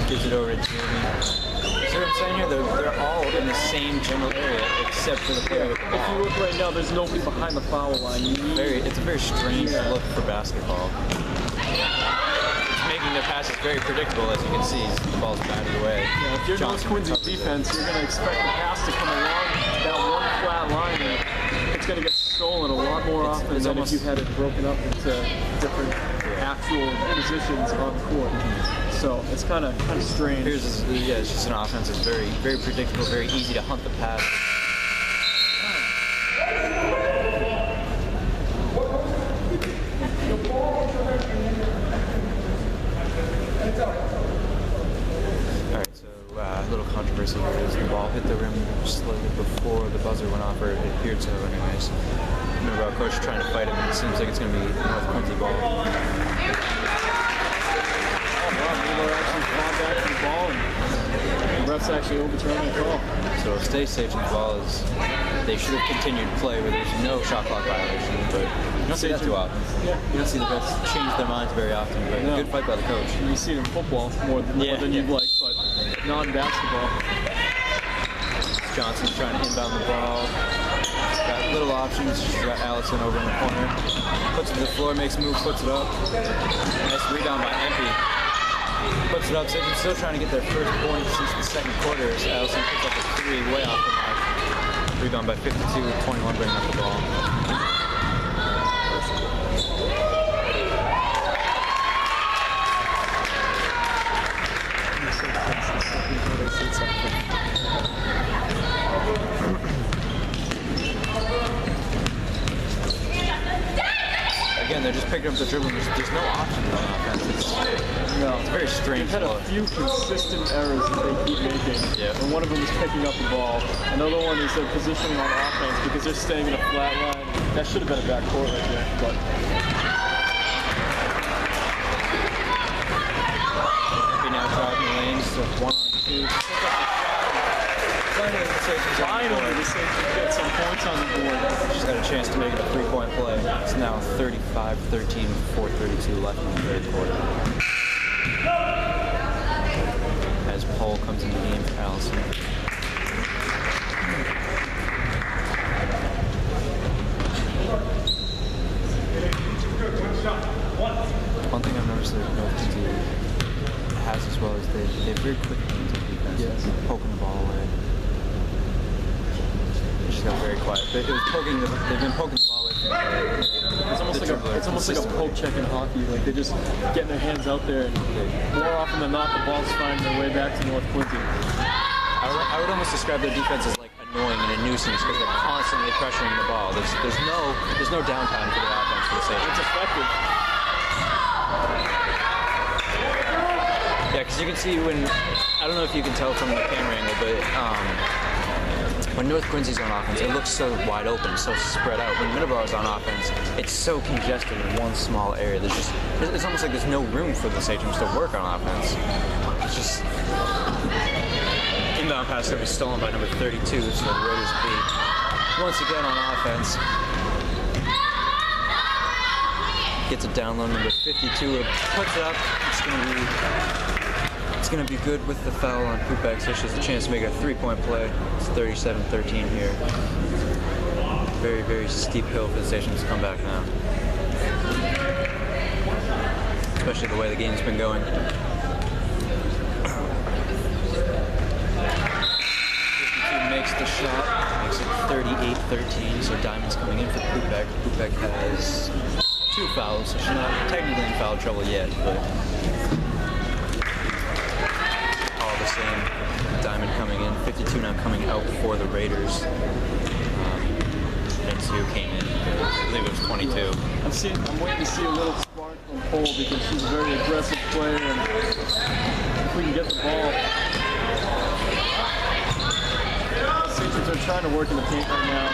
Gives it over to Jamie. See what I'm saying here? They're all in the same general area except for the player with the If ball. you look right now, there's nobody behind the foul line. It's a very strange look for basketball. It's making their passes very predictable, as you can see. The ball's batted away. Yeah, if you're North Quincy's defense, you're going to expect the pass to come along that one flat line, and it's going to get stolen a lot more often than if you had it broken up into different actual positions on the court. So it's kind of strange. It's just an offense that's very, very predictable, very easy to hunt the pass. Alright, so a little controversy here is the ball hit the rim slightly before the buzzer went off, or it appeared so anyways. Remember our coach trying to fight him, and it seems like it's going to be North Quincy ball. Middleboro actually fought back from the ball, and the refs actually overturned the call. So if State Station's ball is, they should have continued play where there's no shot clock violation, but you don't see that too often. Yeah. You don't see the refs change their minds very often, but No. good fight by the coach. You see it in football more than you'd like, but not in basketball. Johnson's trying to inbound the ball. Got little options. She's got Allison over in the corner. Puts it to the floor, makes a move, puts it up. Nice rebound by MP. Puts it up. Satan's still trying to get their first point since the second quarter as Allison picks up a 3 way off the mark. Rebound by 52, 21 bringing up the ball. Again, they're just picking up the dribble. There's no options on offense. It's a very strange They've had a look. few consistent errors that they keep making, Yeah. and one of them is picking up the ball. Another one is their positioning on offense because they're staying in a flat line. That should have been a back court right there, but Happy now driving the lanes to 1-on-2. finally the Saints get some points on the board. She's got a chance to make it a 3-point play. It's now 35-13, 4:32 left in the third quarter. As Paul comes into the game for Allison. One thing I've noticed that North Quincy has as well is they have very quick hands on defense. Yes. Poking the ball away. She's got very quiet. They've been poking the ball away from It's almost like a poke check in hockey. Like they're just getting their hands out there, and more often than not, the ball's finding their way back to North Quincy. I would almost describe their defense as like annoying and a nuisance because they're constantly pressuring the ball. There's no downtime for the offense for the Saints. It's effective. Yeah, because you can see when, I don't know if you can tell from the camera angle, but when North Quincy's on offense, it looks so wide open, so spread out. When Middleboro's on offense, it's so congested in one small area. It's almost like there's no room for the Sachems to work on offense. It's just, inbound pass going to be stolen by number 32, so the Raiders will be once again on offense. Gets it down low, number 52, puts it up. It's going to be good with the foul on Pupek, so she has a chance to make a 3-point play. It's 37-13 here. Very, very steep hill for the Stations to come back now. Especially the way the game's been going. 52 makes the shot, makes it 38-13, so Diamond's coming in for Pupek. Pupek has 2 fouls, so she's not technically in foul trouble yet, but all the same, Diamond coming in, 52 now coming out for the Raiders. NCU came in, I believe it was 22. I'm waiting to see a little spark from Cole because she's a very aggressive player, and we can get the ball. Satrons are trying to work in the paint right now.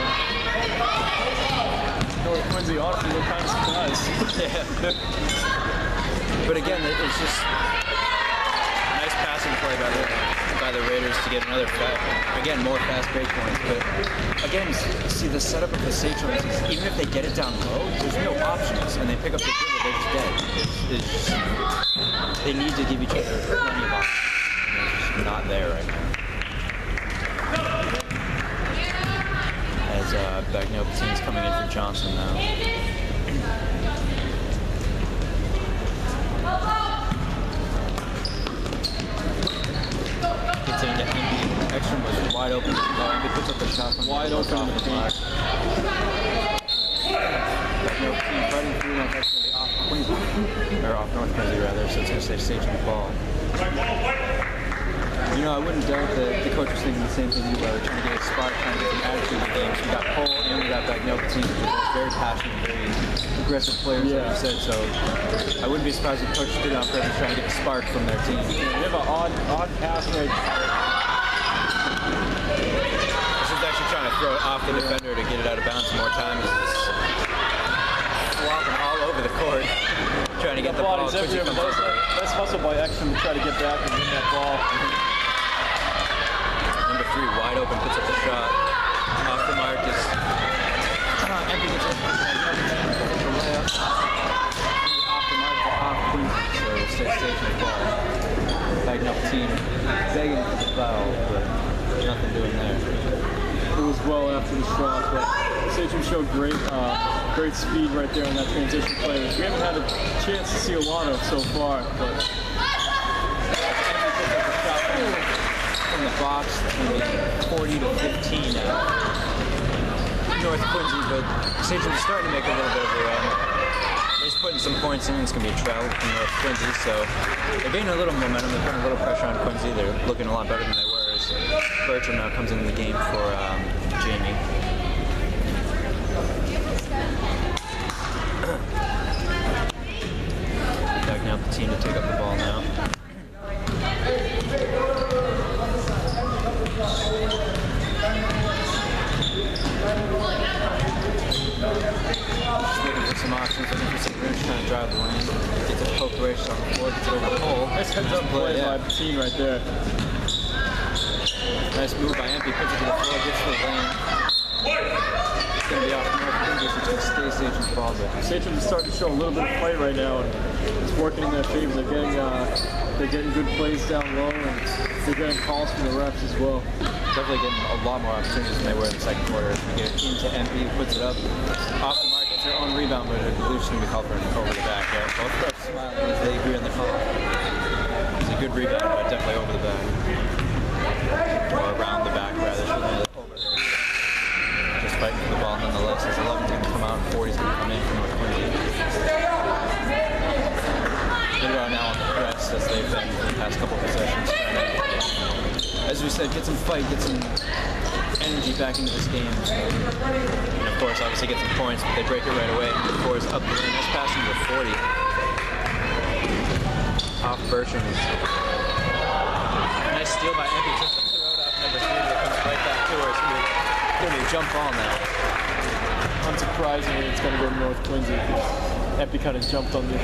North Quincy, honestly, we're kind of surprised. Yeah. But again, it's just nice passing play by the Raiders to get another more fast break points. But again, see the setup of the Satrons is even if they get it down low, there's no options, and they pick up the dribble, they're just dead. It's just, they need to give each other plenty of options. And it's just not there right now. As Bagnopatine is coming in for Johnson now. Gets into Envy. Ekstrom was wide open. Envy puts up the shot from wide open in the paint. Bagnopatine fighting through. Now that's going to be off Quincy. Or off North Quincy rather, so it's going to stay Sachem ball. You know, I wouldn't doubt that the coach was thinking the same thing you were, trying to get a spark, trying to get some attitude in the games. We got Cole and we got Bagnopatine, which are both very passionate, very aggressive players, like you said, so I wouldn't be surprised if the coach did it on purpose, trying to get a spark from their team. They have an odd pass right. This is actually trying to throw it off the defender to get it out of bounds more times. Flopping all over the court, trying to get the ball. Let's hustle by Ekstrom to try to get back and win that ball. Number 3, wide open, puts up the shot. Off the mark is Empty gets it. Off the mark, off Quincy. So we'll stay station the ball. Bagnopatine begging for the foul, but nothing doing there. It was well after the shot, but Sachem showed great speed right there on that transition play, which we haven't had a chance to see a lot of so far. But from the box, it's going to be 40 to 15 now. North Quincy, but Sachem is starting to make a little bit of a run. They're just putting some points in. It's going to be a travel from North Quincy, so they're gaining a little momentum. They're putting a little pressure on Quincy. They're looking a lot better than they were. As Bertram now comes into the game for Jamie. Back now, the team to take up the ball now. Just looking for some options. Looking for some room, trying to drive the lane. Gets it poked away, shot on the floor, gets it over the hole. Nice heads up play by the team right there. Nice move by Empty, puts it to the floor, gets to the lane. It's going to be off North Quincy, which is stay Sachem's ball. Sachem is starting to show a little bit of play right now, and it's working in their favor. They're getting good plays down low, and they're getting calls from the refs as well. Definitely getting a lot more opportunities than they were in the second quarter. As we get it into Empty, puts it up off the mark, gets their own rebound, but I believe she's going to be called for an over the back. Yeah, both refs smiling as they agree on the call. It's a good rebound, but definitely over the back. Or around the back, rather. Just fighting for the ball nonetheless. There's 11 going to come out, 40's going to come in from North Quincy. Middleboro now on the press as they've been for the past couple of possessions. As we said, get some fight, get some energy back into this game. And of course, obviously get some points, but they break it right away. Of course, up the lane. Nice pass into 40. Off Bertram. Nice steal by Empty. Just to throw it off number 3 that comes right back to her. It's going to be a jump ball now. Unsurprisingly, it's going to go to North Quincy. Empty kind of jumped on the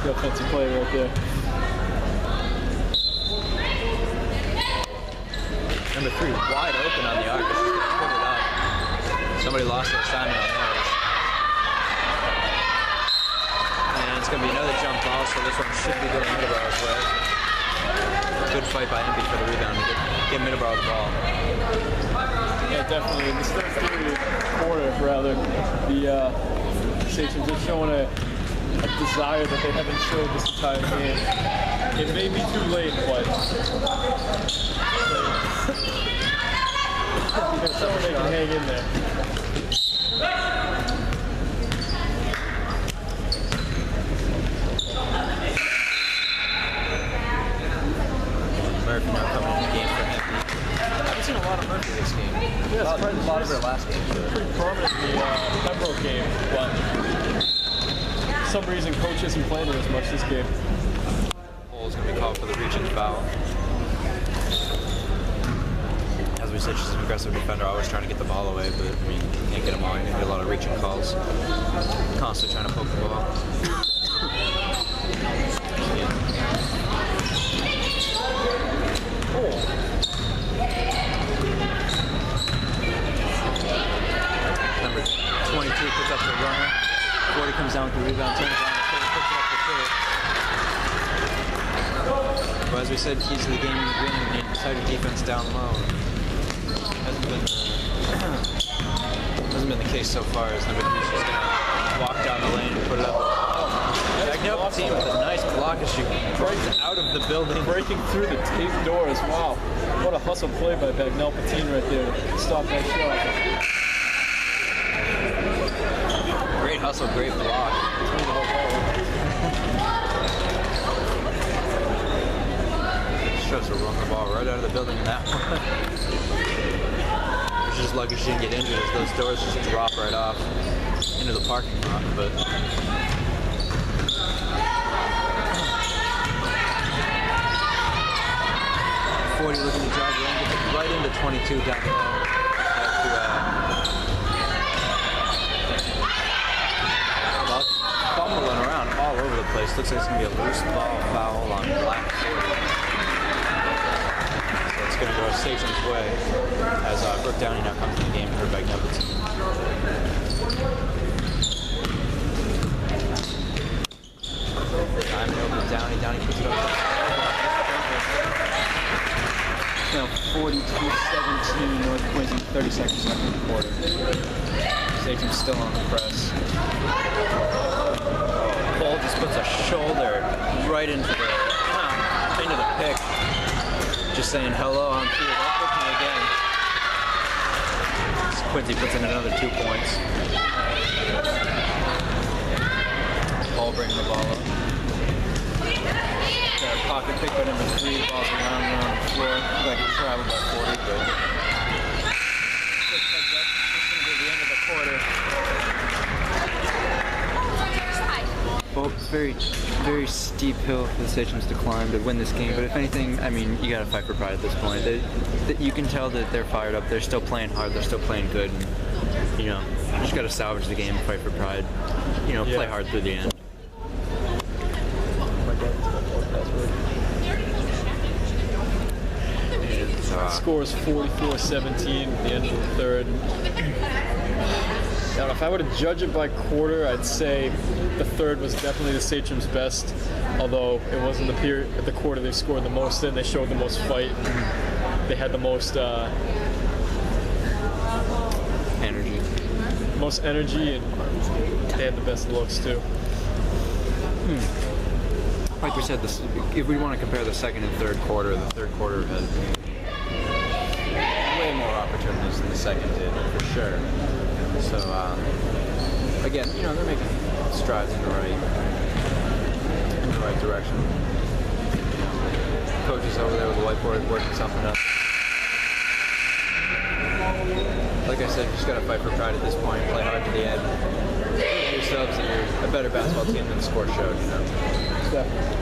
offensive play right there. Number 3 wide open on the arc. It's just going to put it up. Somebody lost their assignment on theirs. And it's going to be another jump ball, so this one should be going Middleboro's way. Good fight by Envy for the rebound to get Middleboro the ball. Yeah, definitely. In this third quarter, rather, the Sachem just showing a desire that they haven't showed this entire game. It may be too late, but someone they can hang in there. Murphy now coming in the game for Empty. I haven't seen a lot of Murphy this game. Yeah, a lot of their last game. Pretty prominent in the Pembroke game, but for some reason coach isn't playing it as much this game. Ball's going to be call for the reaching foul. As we said, she's an aggressive defender, always trying to get the ball away, but I mean, you can't get them all. You're going to get a lot of reaching calls. Constantly trying to poke the ball. Number 22 puts up the runner. 40 comes down with the rebound, turns around, and puts it up the two. But as we said, keys to the game, we need tighter defense down low. Hasn't been the case so far. As number 3, she's gonna walk down the lane and put it up. Bagnell team with a nice block as she breaks out of the building. Breaking through the taped doors. Wow. What a hustle play by Bagnell Patine right there to stop that shot. Great hustle, great block. Shows her run the ball right out of the building in that one. She's just lucky she didn't get injured as those doors just drop right off into the parking lot. But 40 looking to drive the lane, gets it right into 22 down low. Fumbling around all over the place. Looks like it's going to be a loose ball foul on black 40. So it's going to go Satan's way as Brooke Downey now comes to the game for Bagnell Patine. Diamond over to Downey. Downey puts it up. Now 42-17, North Quincy, 30 seconds left in the quarter. Satan's still on the press. Cole just puts a shoulder right into the pick. Just saying, hello, I'm here. Don't pick me again. Quincy puts in another 2 points. Paul bringing the ball up. Got a pocket pick by number 3. The ball's around the floor. Looks like it traveled by 40, but quick heads up. This is going to be the end of the quarter. Well, it's very steep hill for the Sachems to climb to win this game. But if anything, I mean, you got to fight for pride at this point. You can tell that they're fired up. They're still playing hard. They're still playing good. And, you know, you just got to salvage the game and fight for pride. You know, play hard through the end. Score is 44-17 at the end of the third. Now, if I were to judge it by quarter, I'd say the third was definitely the Sachems' best. Although it wasn't the quarter they scored the most in. They showed the most fight. They had the most energy, and they had the best looks too. Like we said, if we want to compare the second and third quarter, the third quarter had way more opportunities than the second did, for sure. So, again, you know, they're making strides in the right direction. Coaches over there with the whiteboard working something up. Like I said, you just got to fight for pride at this point. Play hard to the end. Prove yourselves that you're a better basketball team than the score showed, you know. Definitely.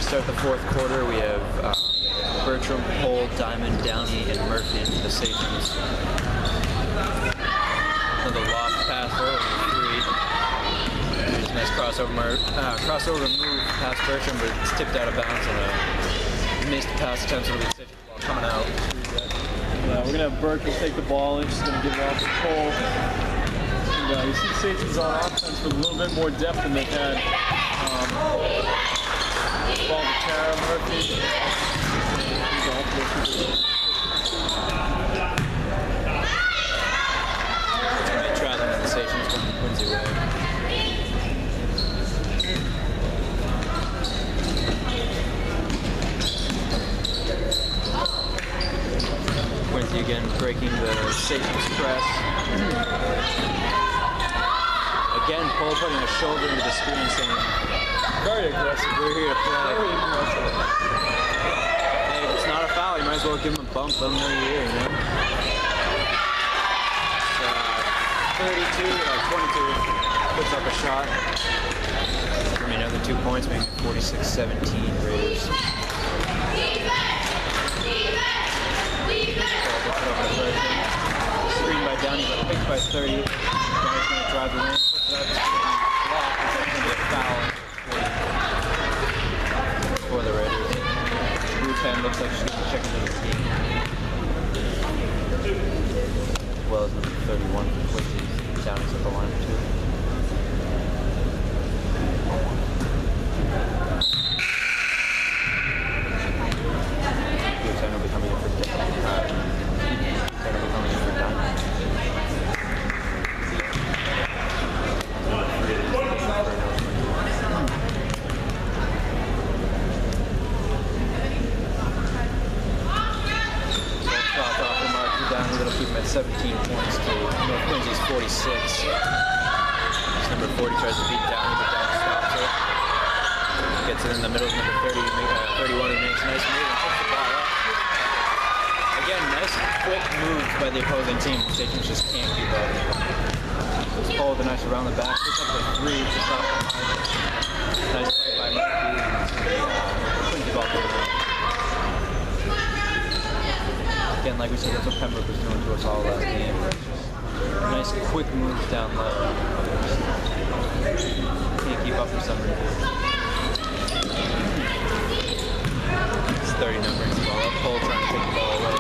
Start the fourth quarter, we have Bertram, Pole, Diamond, Downey, and Murphy into the Sachems. Another loft pass over 3. Nice crossover move past Bertram, but it's tipped out of bounds on a missed pass attempt to the Sachems ball coming out. We're going to have Bertram take the ball and she's going to give it off to Pole. And, you see Sachems on offense with a little bit more depth than they've had. Ball to Tara Murphy. Traveling in the Sachems from Quincy way. Quincy again breaking the Sachems press. Again, Cole putting a shoulder into the screen saying, Very aggressive. we're here to play. Very aggressive. Hey, if it's not a foul, you might as well give him a bump. Let him know you're here, you know? puts up a shot. I mean, another 2 points, making it 46-17 Raiders. Screen by Downey, but picked by 30. Downey's going to drive the lane, puts it up, block, and that's going to be a foul for the Raiders. Wu-Tan looks like she's going to check into the team. As well as number 31 for Quincy. Downey's at the line too. Wu-Tan will be coming in for Downey. That'll keep him at 17 points to North Quincy's 46. Number 40 tries to beat Downey, but Downey stops it. Gets it in the middle of number 30, 31, and makes a nice move and puts the ball up. Again, nice quick moves by the opposing team. The Sachems just can't keep up. Just pull the nice around the back, picks up the 3 just off the mark. Nice play by Murphy. Quincy ball for the win. Again, like we said, that's what Pembroke was doing to us all last game. Nice quick moves down low. Can't keep up for some reason. It's 30 numbering the ball up. Cole trying to take the ball away.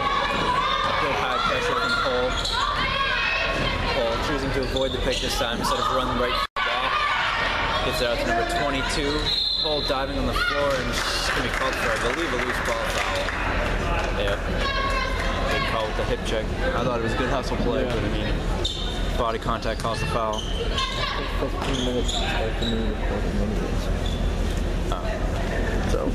Good high pressure from Cole. Cole choosing to avoid the pick this time instead of running right for the ball. Gets it out to number 22. Cole diving on the floor and it's going to be called for, I believe, a loose ball foul. Yep. Big call with the hip check. I thought it was a good hustle play, but I mean, body contact caused the foul. 15 minutes to start the new recording anyways. So.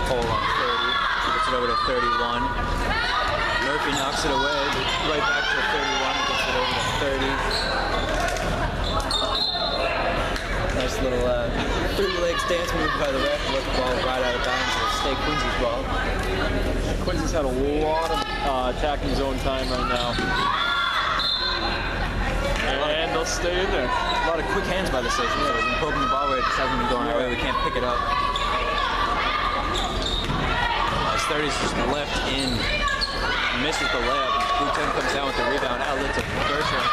Cole on 30. Gets it over to 31. Murphy knocks it away. Right back to 31. Gets it over to 30. Nice little 3-leg stance move by the ref. Let the ball right out of bounds. It'll stay Quincy's ball. Quincy's had a lot of attacking zone time right now. And they'll stay in there. A lot of quick hands by the Sachems. They've been poking the ball where it just hasn't been going our way. We can't pick it up. Nice 30's just left in. Misses the layup. Wu-Tan comes down with the rebound. Outlets a Bertram.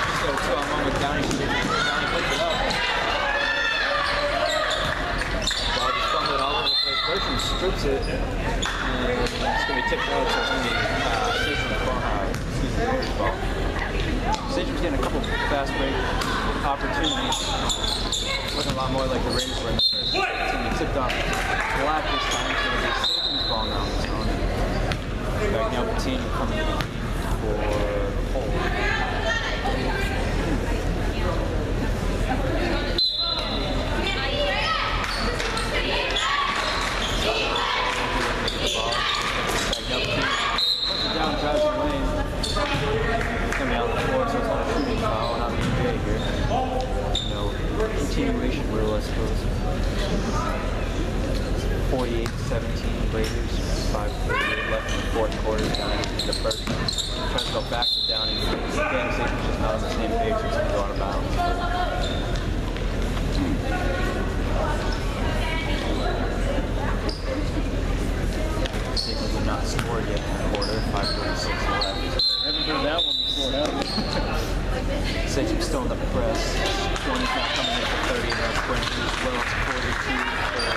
Just got a 2-on-1 with Downey. Downey picks it up. Ball just fumbled all over the place. Bertram strips it. And it's going to be tipped out. So it's going to be Sachem's ball. Raiders ball. Sachem's getting a couple fast break opportunities. Looking a lot more like the Raiders were in the first. It's going to be tipped off black this time. So it'll be Sachem's ball now on the zone. Back now, Patino coming for Cole. Down, drives the lane. It's going to be on the floor, so it's not a shooting foul, not being paid here. No continuation rule, I suppose. 48-17 Raiders, 5:38 left in the fourth quarter. Downey in the first. Trying to go back to Downey. Again, Sachem's just not on the same page. It's going to go out of bounds. Sachem's have not scored yet in the quarter. 5:36 left. Haven't heard that one before, have we? Sachem's still in the press. 20's not coming in for 30. Now it's Quincy as well. It's 42 for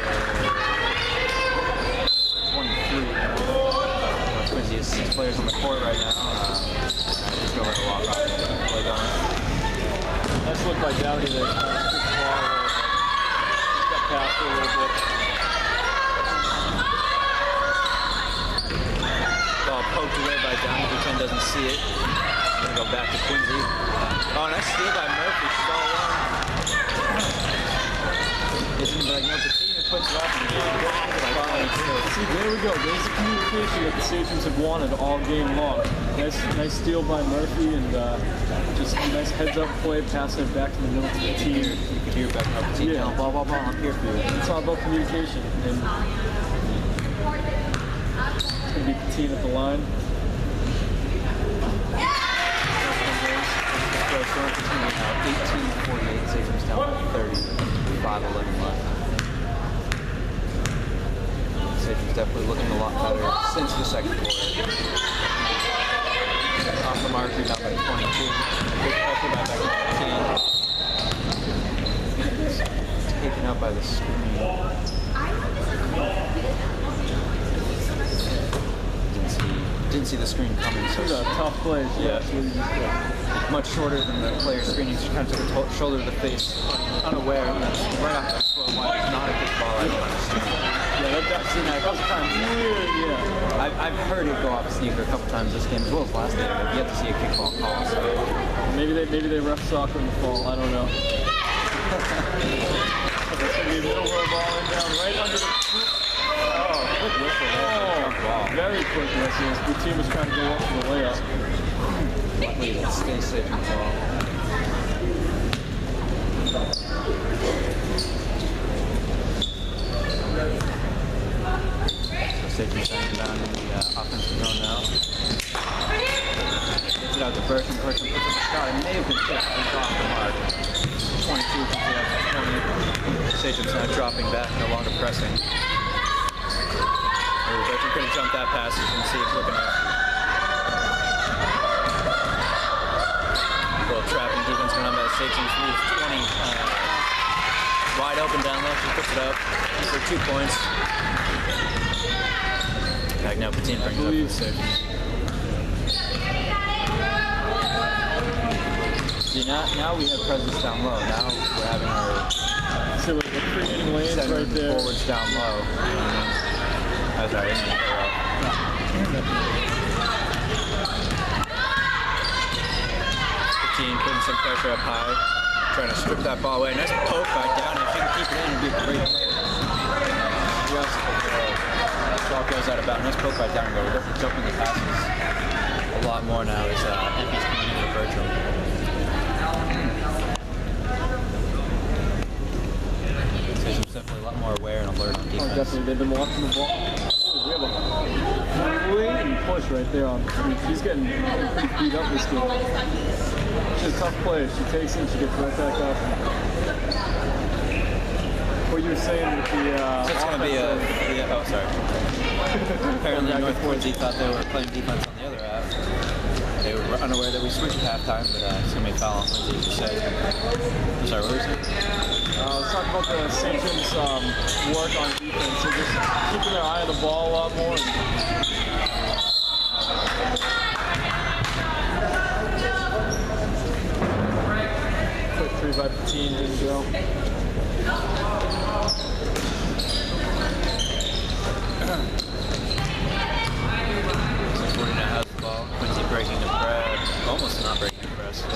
23. Quincy has 6 players on the court right now. Just go ahead and walk off and play on. Nice look by Downey there. Quick ball. Got past it a little bit. Ball poked away by Downey. Wu-Tan doesn't see it. Gonna go back to Quincy. Oh, nice steal by Murphy. Stall one. Isn't like no Patino puts it up and See, there we go. There's the communication that the Sachems have wanted all game long. Nice steal by Murphy and just a nice heads-up play, passing it back to the middle to the team. You can hear back up the team. Yeah. Ball, I'm here for you. It's all about communication. And It's going to be the team at the line. Now 18-48, Sagem's down by 30, 5-11 left. Sagem's definitely looking a lot better since the second quarter. Off the mark, we're down by 22. Big pressure by back 15. Taken out by the screen. Didn't see the screen coming. So These are tough plays. Yeah. Much shorter than the player screening. She kind of took a shoulder to the face, unaware. Right off the slow line. It's not a good ball. I don't understand. Yeah, I've seen that a couple times. Yeah. I've heard it go off a sneaker a couple times this game as well as last game. I've yet to see a kickball call. So Maybe they ref soccer in the fall. I don't know. That's gonna be a Middleboro ball in down right under the. oh, quick whistle. Ball. Very quick misses. The team was trying to go up for the layup. Luckily, it stays safe and ball. Safety sending down in the offensive zone now. Gets it out to Burton. Burton puts up a shot. It may have been tipped. It's off the mark. 22 puts it up to 20. Sagem's now dropping back, no longer pressing. Burton couldn't jump that pass. You can see it looking up. Little trapping defense going on by the Sagem's leaves 20. Wide open down low. She puts it up for 2 points. Back now, Patine brings it up for the Sagem's. See, now we have presence down low. Now we're having our So we're creating lanes right there. forwards down low. That's right. 15 putting some pressure up high, trying to strip that ball away. Nice poke back down. If you can keep it in, it'd be a great play. Just ball goes out of bounds. Nice poke back down. Go. We're definitely jumping the passes a lot more now as MP's coming in for Bertram. There's definitely a lot more aware and alert on defense. Oh, definitely. They've been watching the ball. We have a blatant push right there on. I mean, she's getting beat up this game. She's a tough player. She takes it, she gets right back up. What you were saying with the So it's going to be a... oh, sorry. Apparently North Quincy thought they were playing defense on the other half. They were unaware that we switched at halftime, but it's going to be a foul on Quincy, as you said. I'm sorry, what were you saying? Let's talk about the Sagem's work on defense. They're just keeping their eye on the ball a lot more. Quick 3 by 15, didn't go. Has the ball. Quincy breaking the press. Almost not breaking the press. 29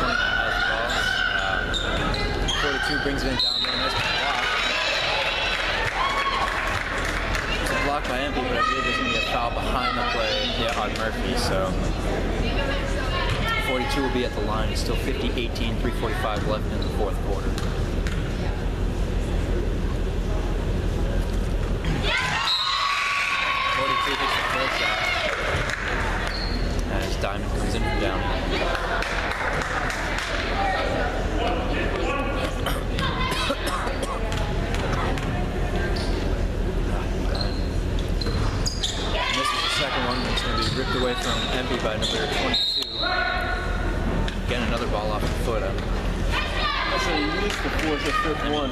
has the ball. 42 brings it in down there. Nice block. It's a block by MP, but I believe there's going to be a foul behind the play on Murphy. So 42 will be at the line. It's still 50-18, 3:45 left in the fourth quarter. As Diamond comes in from down. And this is the second one that's going to be ripped away from MP by number 22. Again, another ball off the foot. That's at least the fourth or fifth one.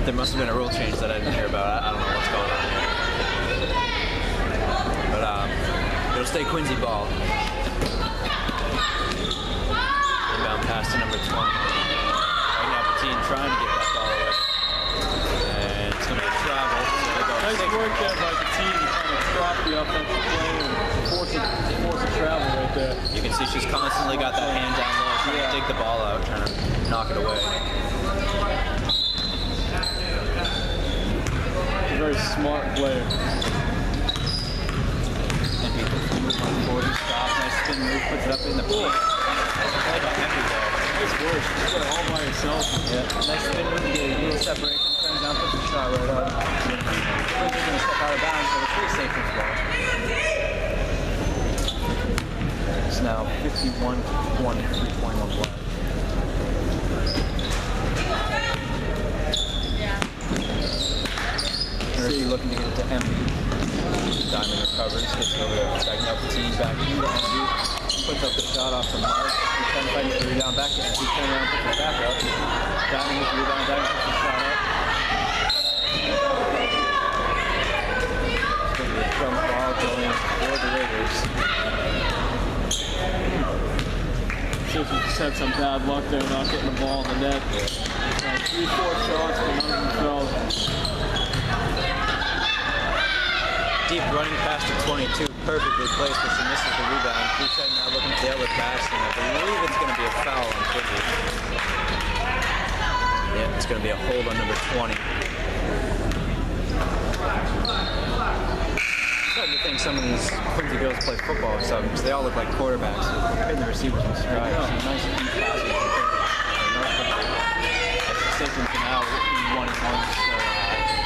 There must have been a rule change that I didn't hear about. I don't know what's going on here. But it'll stay Quincy ball. Inbound pass to number 20. Right now, Patine trying to get that ball away. And it's going to be a travel. So Nice work there by the team to kind of trap the offensive play and force a travel right there. you can see she's constantly got that hand down low, trying to dig the ball out, trying to knock it away. A very smart player. Forward stop, nice spin move, puts it up in the pool. Nice play by Henry there. Nice work. She's got it all by herself. Yeah, nice spin move, get a little separation, turns down, puts the shot right up. Quincy's going to step out of bounds, so it's pretty safe as well. It's now 51-20, 3:21 left. Murphy looking to get it to Empty. Diamond recovers, gets it over to Bagnell-Petit, back into Empty. Puts up the shot off the mark. He's trying to fight the rebound back to Empty. Turn around, puts it back up. Diamond with the rebound, Diamond puts the shot up. It's going to be a jump ball going for the Raiders. Seems we just had some bad luck there, not getting the ball in the net. 3-4 shots, but none of them fell. Deep running pass to 22, perfectly placed, but she misses the rebound. Bouchard now looking to the other pass, and I believe it's going to be a foul on Quincy. Yeah, it's going to be a hold on number 20. I'm starting to think some of these Quincy girls play football or something, because they all look like quarterbacks. They're hitting the receivers in stride. Some nice deep passes. Decisions now 1-1, so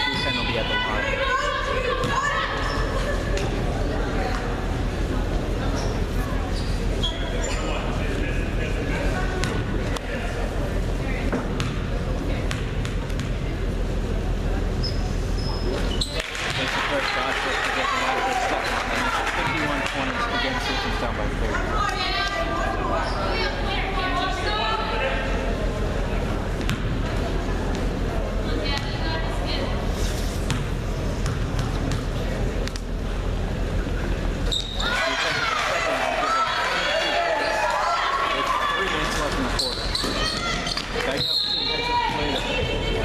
Bouchard will be at the line. Down by 30.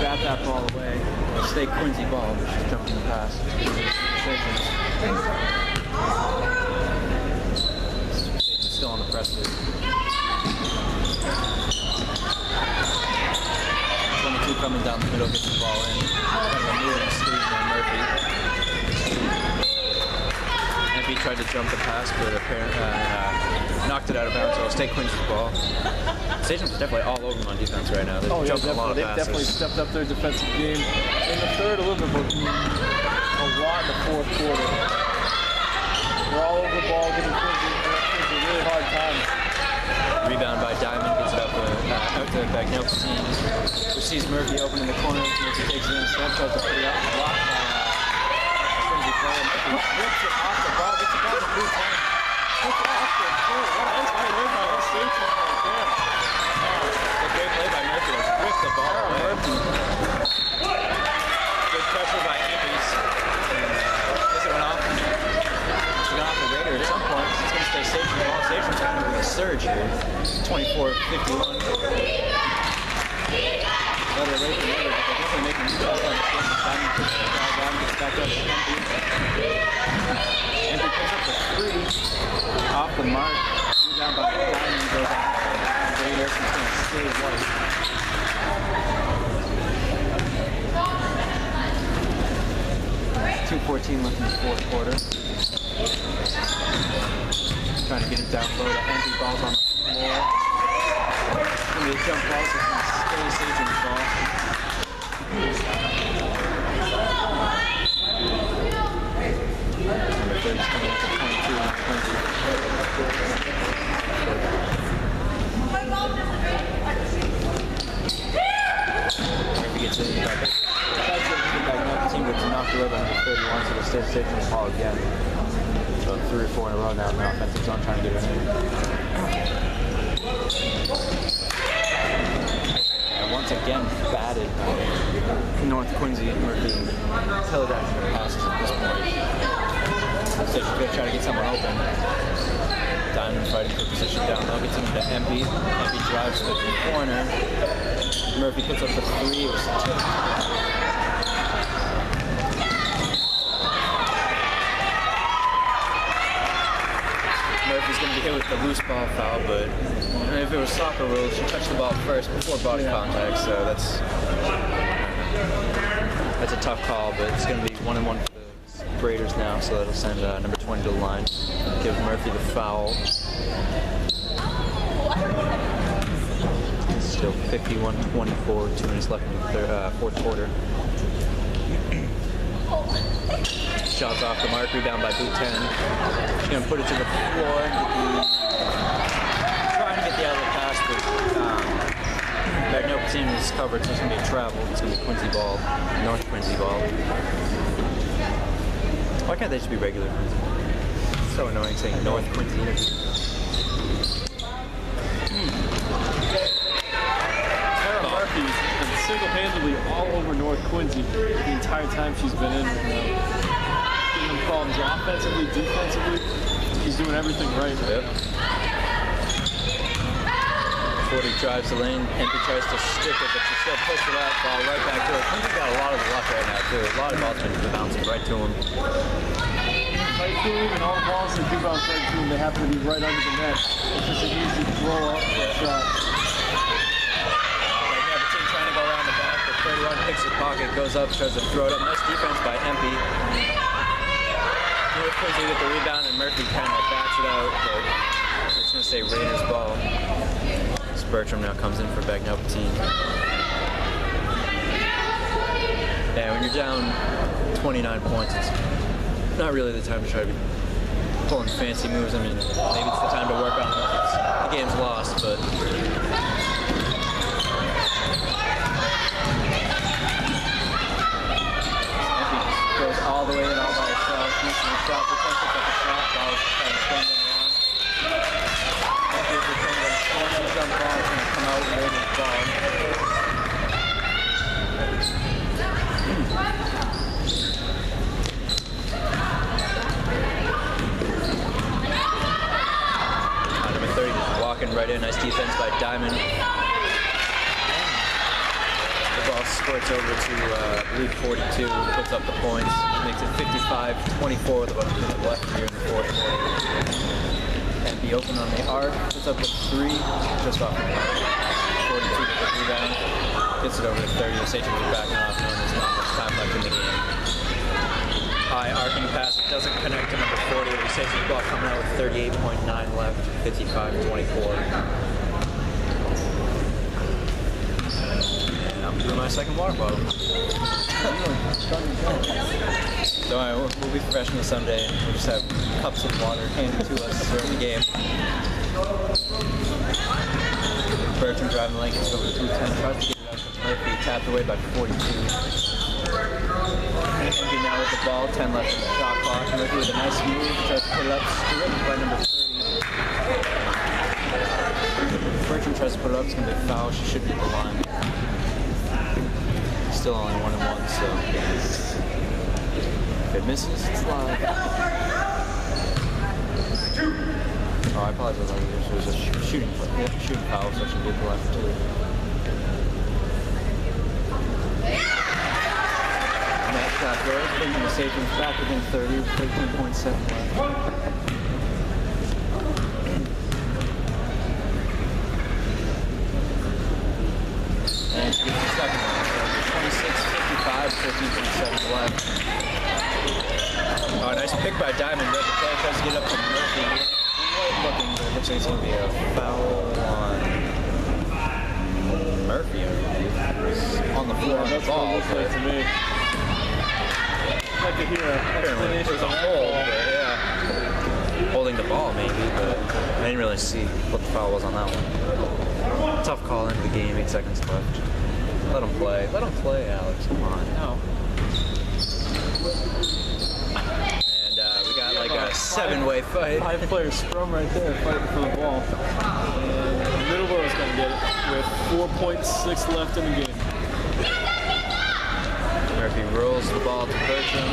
Bat that ball away. Stay Quincy ball, but she's jumping the pass. Still on the press lead. 22 coming down the middle, gets the ball in. Kind of a moving screen on Murphy. Murphy tried to jump the pass, but apparently knocked it out of bounds, so it'll stay Quincy's ball. Station's definitely all over them on defense right now. They're jumping a lot of passes. They've definitely stepped up their defensive game. In the third, a little bit, but a lot in the fourth quarter. They're all over the ball, giving Quincy a really hard time. Rebound by Diamond, gets it up out to Bagnell-Petit, who sees Murphy open in the corner. Murphy takes it in a step, tries to put it out, blocked by Quincy player. Murphy rips it off the ball, gets it down to blue tank. Gets it off the floor. What a nice play by the station right there. A great play by Murphy to rip the ball away. Good pressure by Empties. Guess it went off. Off the Raider at some point. It's going to stay safe from the ball. Safe from taking a surge here. 24-51. Another rate from Raider, but they're definitely making new shots on the game. Diamond puts the ball down, gets back up to Empty. Empty picks up the three. Off the mark. Rebound by Diamond goes out. Raider is going to stay white. .2:14 left in the fourth quarter. Trying to get it down low to Empty, balls on the floor. It's going to be a jump ball, so it's going to stay Sajan's ball. Number 30 is coming up to 22 and 20. If he gets it back up. The team gets knocked away by number 31, so they'll stay Sajan's ball again. So 3 or 4 in a row now in the offensive zone trying to get it in. And once again, batted by North Quincy and Murphy telegraphing their passes at this point. So she's going to try to get someone open. Diamond fighting for position down low, gets him into Empty. Empty drives to the corner. Murphy puts up the 3. It was tipped. Murphy's going to be hit with the loose ball foul, but if it was soccer rules, she touched the ball first before body contact, so that's a tough call, but it's going to be 1-1 for the Raiders now, so that'll send number 20 to the line. Give Murphy the foul. It's still 51-24, 2 minutes left in the fourth quarter. Shots off the mark, rebound by Bhutan. She's going to put it to the floor and trying to get the outlet pass, but Bagnell team is covered, so it's going to be a travel. It's going to be Quincy ball, North Quincy ball. Why can't they just be regular Quincy? It's so annoying saying North Quincy. Murphy's been single-handedly all over North Quincy the entire time she's been in. Giving them problems offensively, defensively. She's doing everything right. Yep. 40 drives the lane. Empty tries to stick it, but she still pushed it out. Ball right back to her. Quincy's got a lot of luck right now, too. A lot of balls been bouncing right to him. Right to him, and all the balls that do bounce right to him, they happen to be right under the net. It's just an easy throw-up shot. Trying to go around the back, but 31 picks his pocket, goes up, tries to throw it up. Nice defense by Empey. North Quincy with the rebound, and Murphy kind of bats it out, but it's going to say Raiders ball. Bertram now comes in for Bagnell team. Yeah, when you're down 29 points, it's not really the time to try to be pulling fancy moves. I mean, maybe it's the time to work on it. The game's lost, but goes all the way in all by herself, missing the shot, pretends to take a shot, ball is trying to spin it around. Empty is returned on a jump ball, it's going to come out and Raiders ball. Number 30 just walking right in, nice defense by Diamond. Ball squirts over to, I believe, 42, puts up the points, makes it 55-24 with about a minute left here in the fourth quarter. And be open on the arc, puts up a 3, just off the mark. 42 with the rebound, gets it over to 30, the Saints are backing off, knowing there's not much time left in the game. High arcing pass, it doesn't connect to number 40, the Saints ball coming out with 38.9 left, 55-24. I'm doing my second water bottle. So we'll be professional someday, and we'll just have cups of water handed to us during the game. Bertram driving the lane, gets over 210, tries to get it out to Murphy, tapped away by 42. Murphy now with the ball, 10 left in the shot clock. Murphy with a nice move, tries to put it up, stripped by number 30. Bertram tries to put it up, it's going to be a foul, she should be at the line. Still only 1-1, so if it misses, it's live. Oh, I apologize. It was a shooting foul, so I should be at the left too. That shot goes, bringing the Sapiens back within 30 with 13.7 left. And she gets the second one. 26-55, 13.7 left. Oh, nice pick by Diamond. The player tries to get up to Murphy. White looking, but it looks like it's going to be a foul on Murphy. On the floor on the ball. Looks like to me. Like to hear Apparently there's a hold, but yeah. Holding the ball maybe, but I didn't really see what the foul was on that one. Tough call into the game, 8 seconds left. Let him play. Let him play, Alex. Come on. No. And we got like a 7-way fight. 5-player scrum right there, fighting for the ball. And Middleboro's going to get it with 4.6 left in the game. Murphy rolls the ball to Bertram.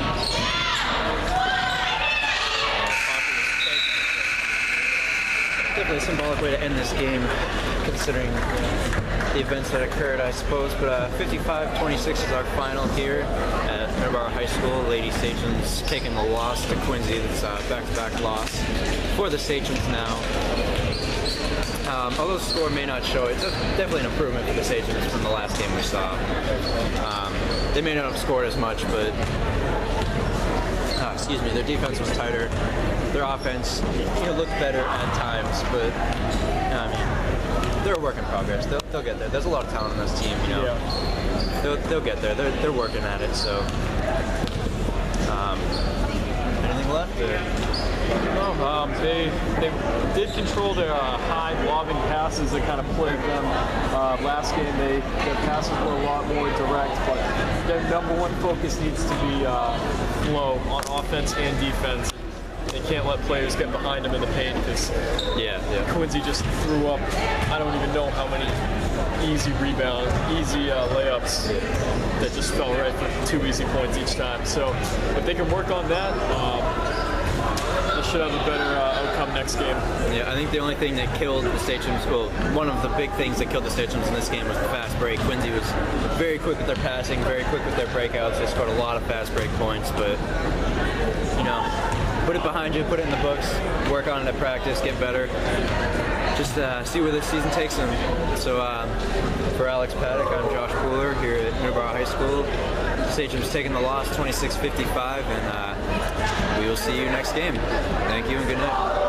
Definitely a symbolic way to end this game, considering the events that occurred, I suppose. But 55-26 is our final here at Middleboro High School. Lady Sachems taking the loss to Quincy. That's a back-to-back loss for the Sachems now. Although the score may not show, it's definitely an improvement for the Sachems from the last game we saw. They may not have scored as much, but their defense was tighter. Their offense looked better at times, but I mean, they're a work in progress. They'll get there. There's a lot of talent on this team, Yeah. They'll get there. They're working at it, so Anything left? No, they did control their high lobbing passes that kind of plagued them last game. Their passes were a lot more direct, but their number one focus needs to be flow on offense and defense. They can't let players get behind them in the paint because Quincy just threw up, I don't even know how many easy rebounds, easy layups that just fell right for 2 easy points each time. So if they can work on that, they should have a better outcome next game. Yeah, I think the only thing that killed the State Chimps, well, one of the big things that killed the State Chimps in this game was the fast break. Quincy was very quick with their passing, very quick with their breakouts. They scored a lot of fast break points, but, you know, put it behind you, put it in the books, work on it at practice, get better. Just see where this season takes them. So for Alex Paddock, I'm Josh Pooler here at Middleboro High School. State Chimps taking the loss 26-55, and we will see you next game. Thank you and good night.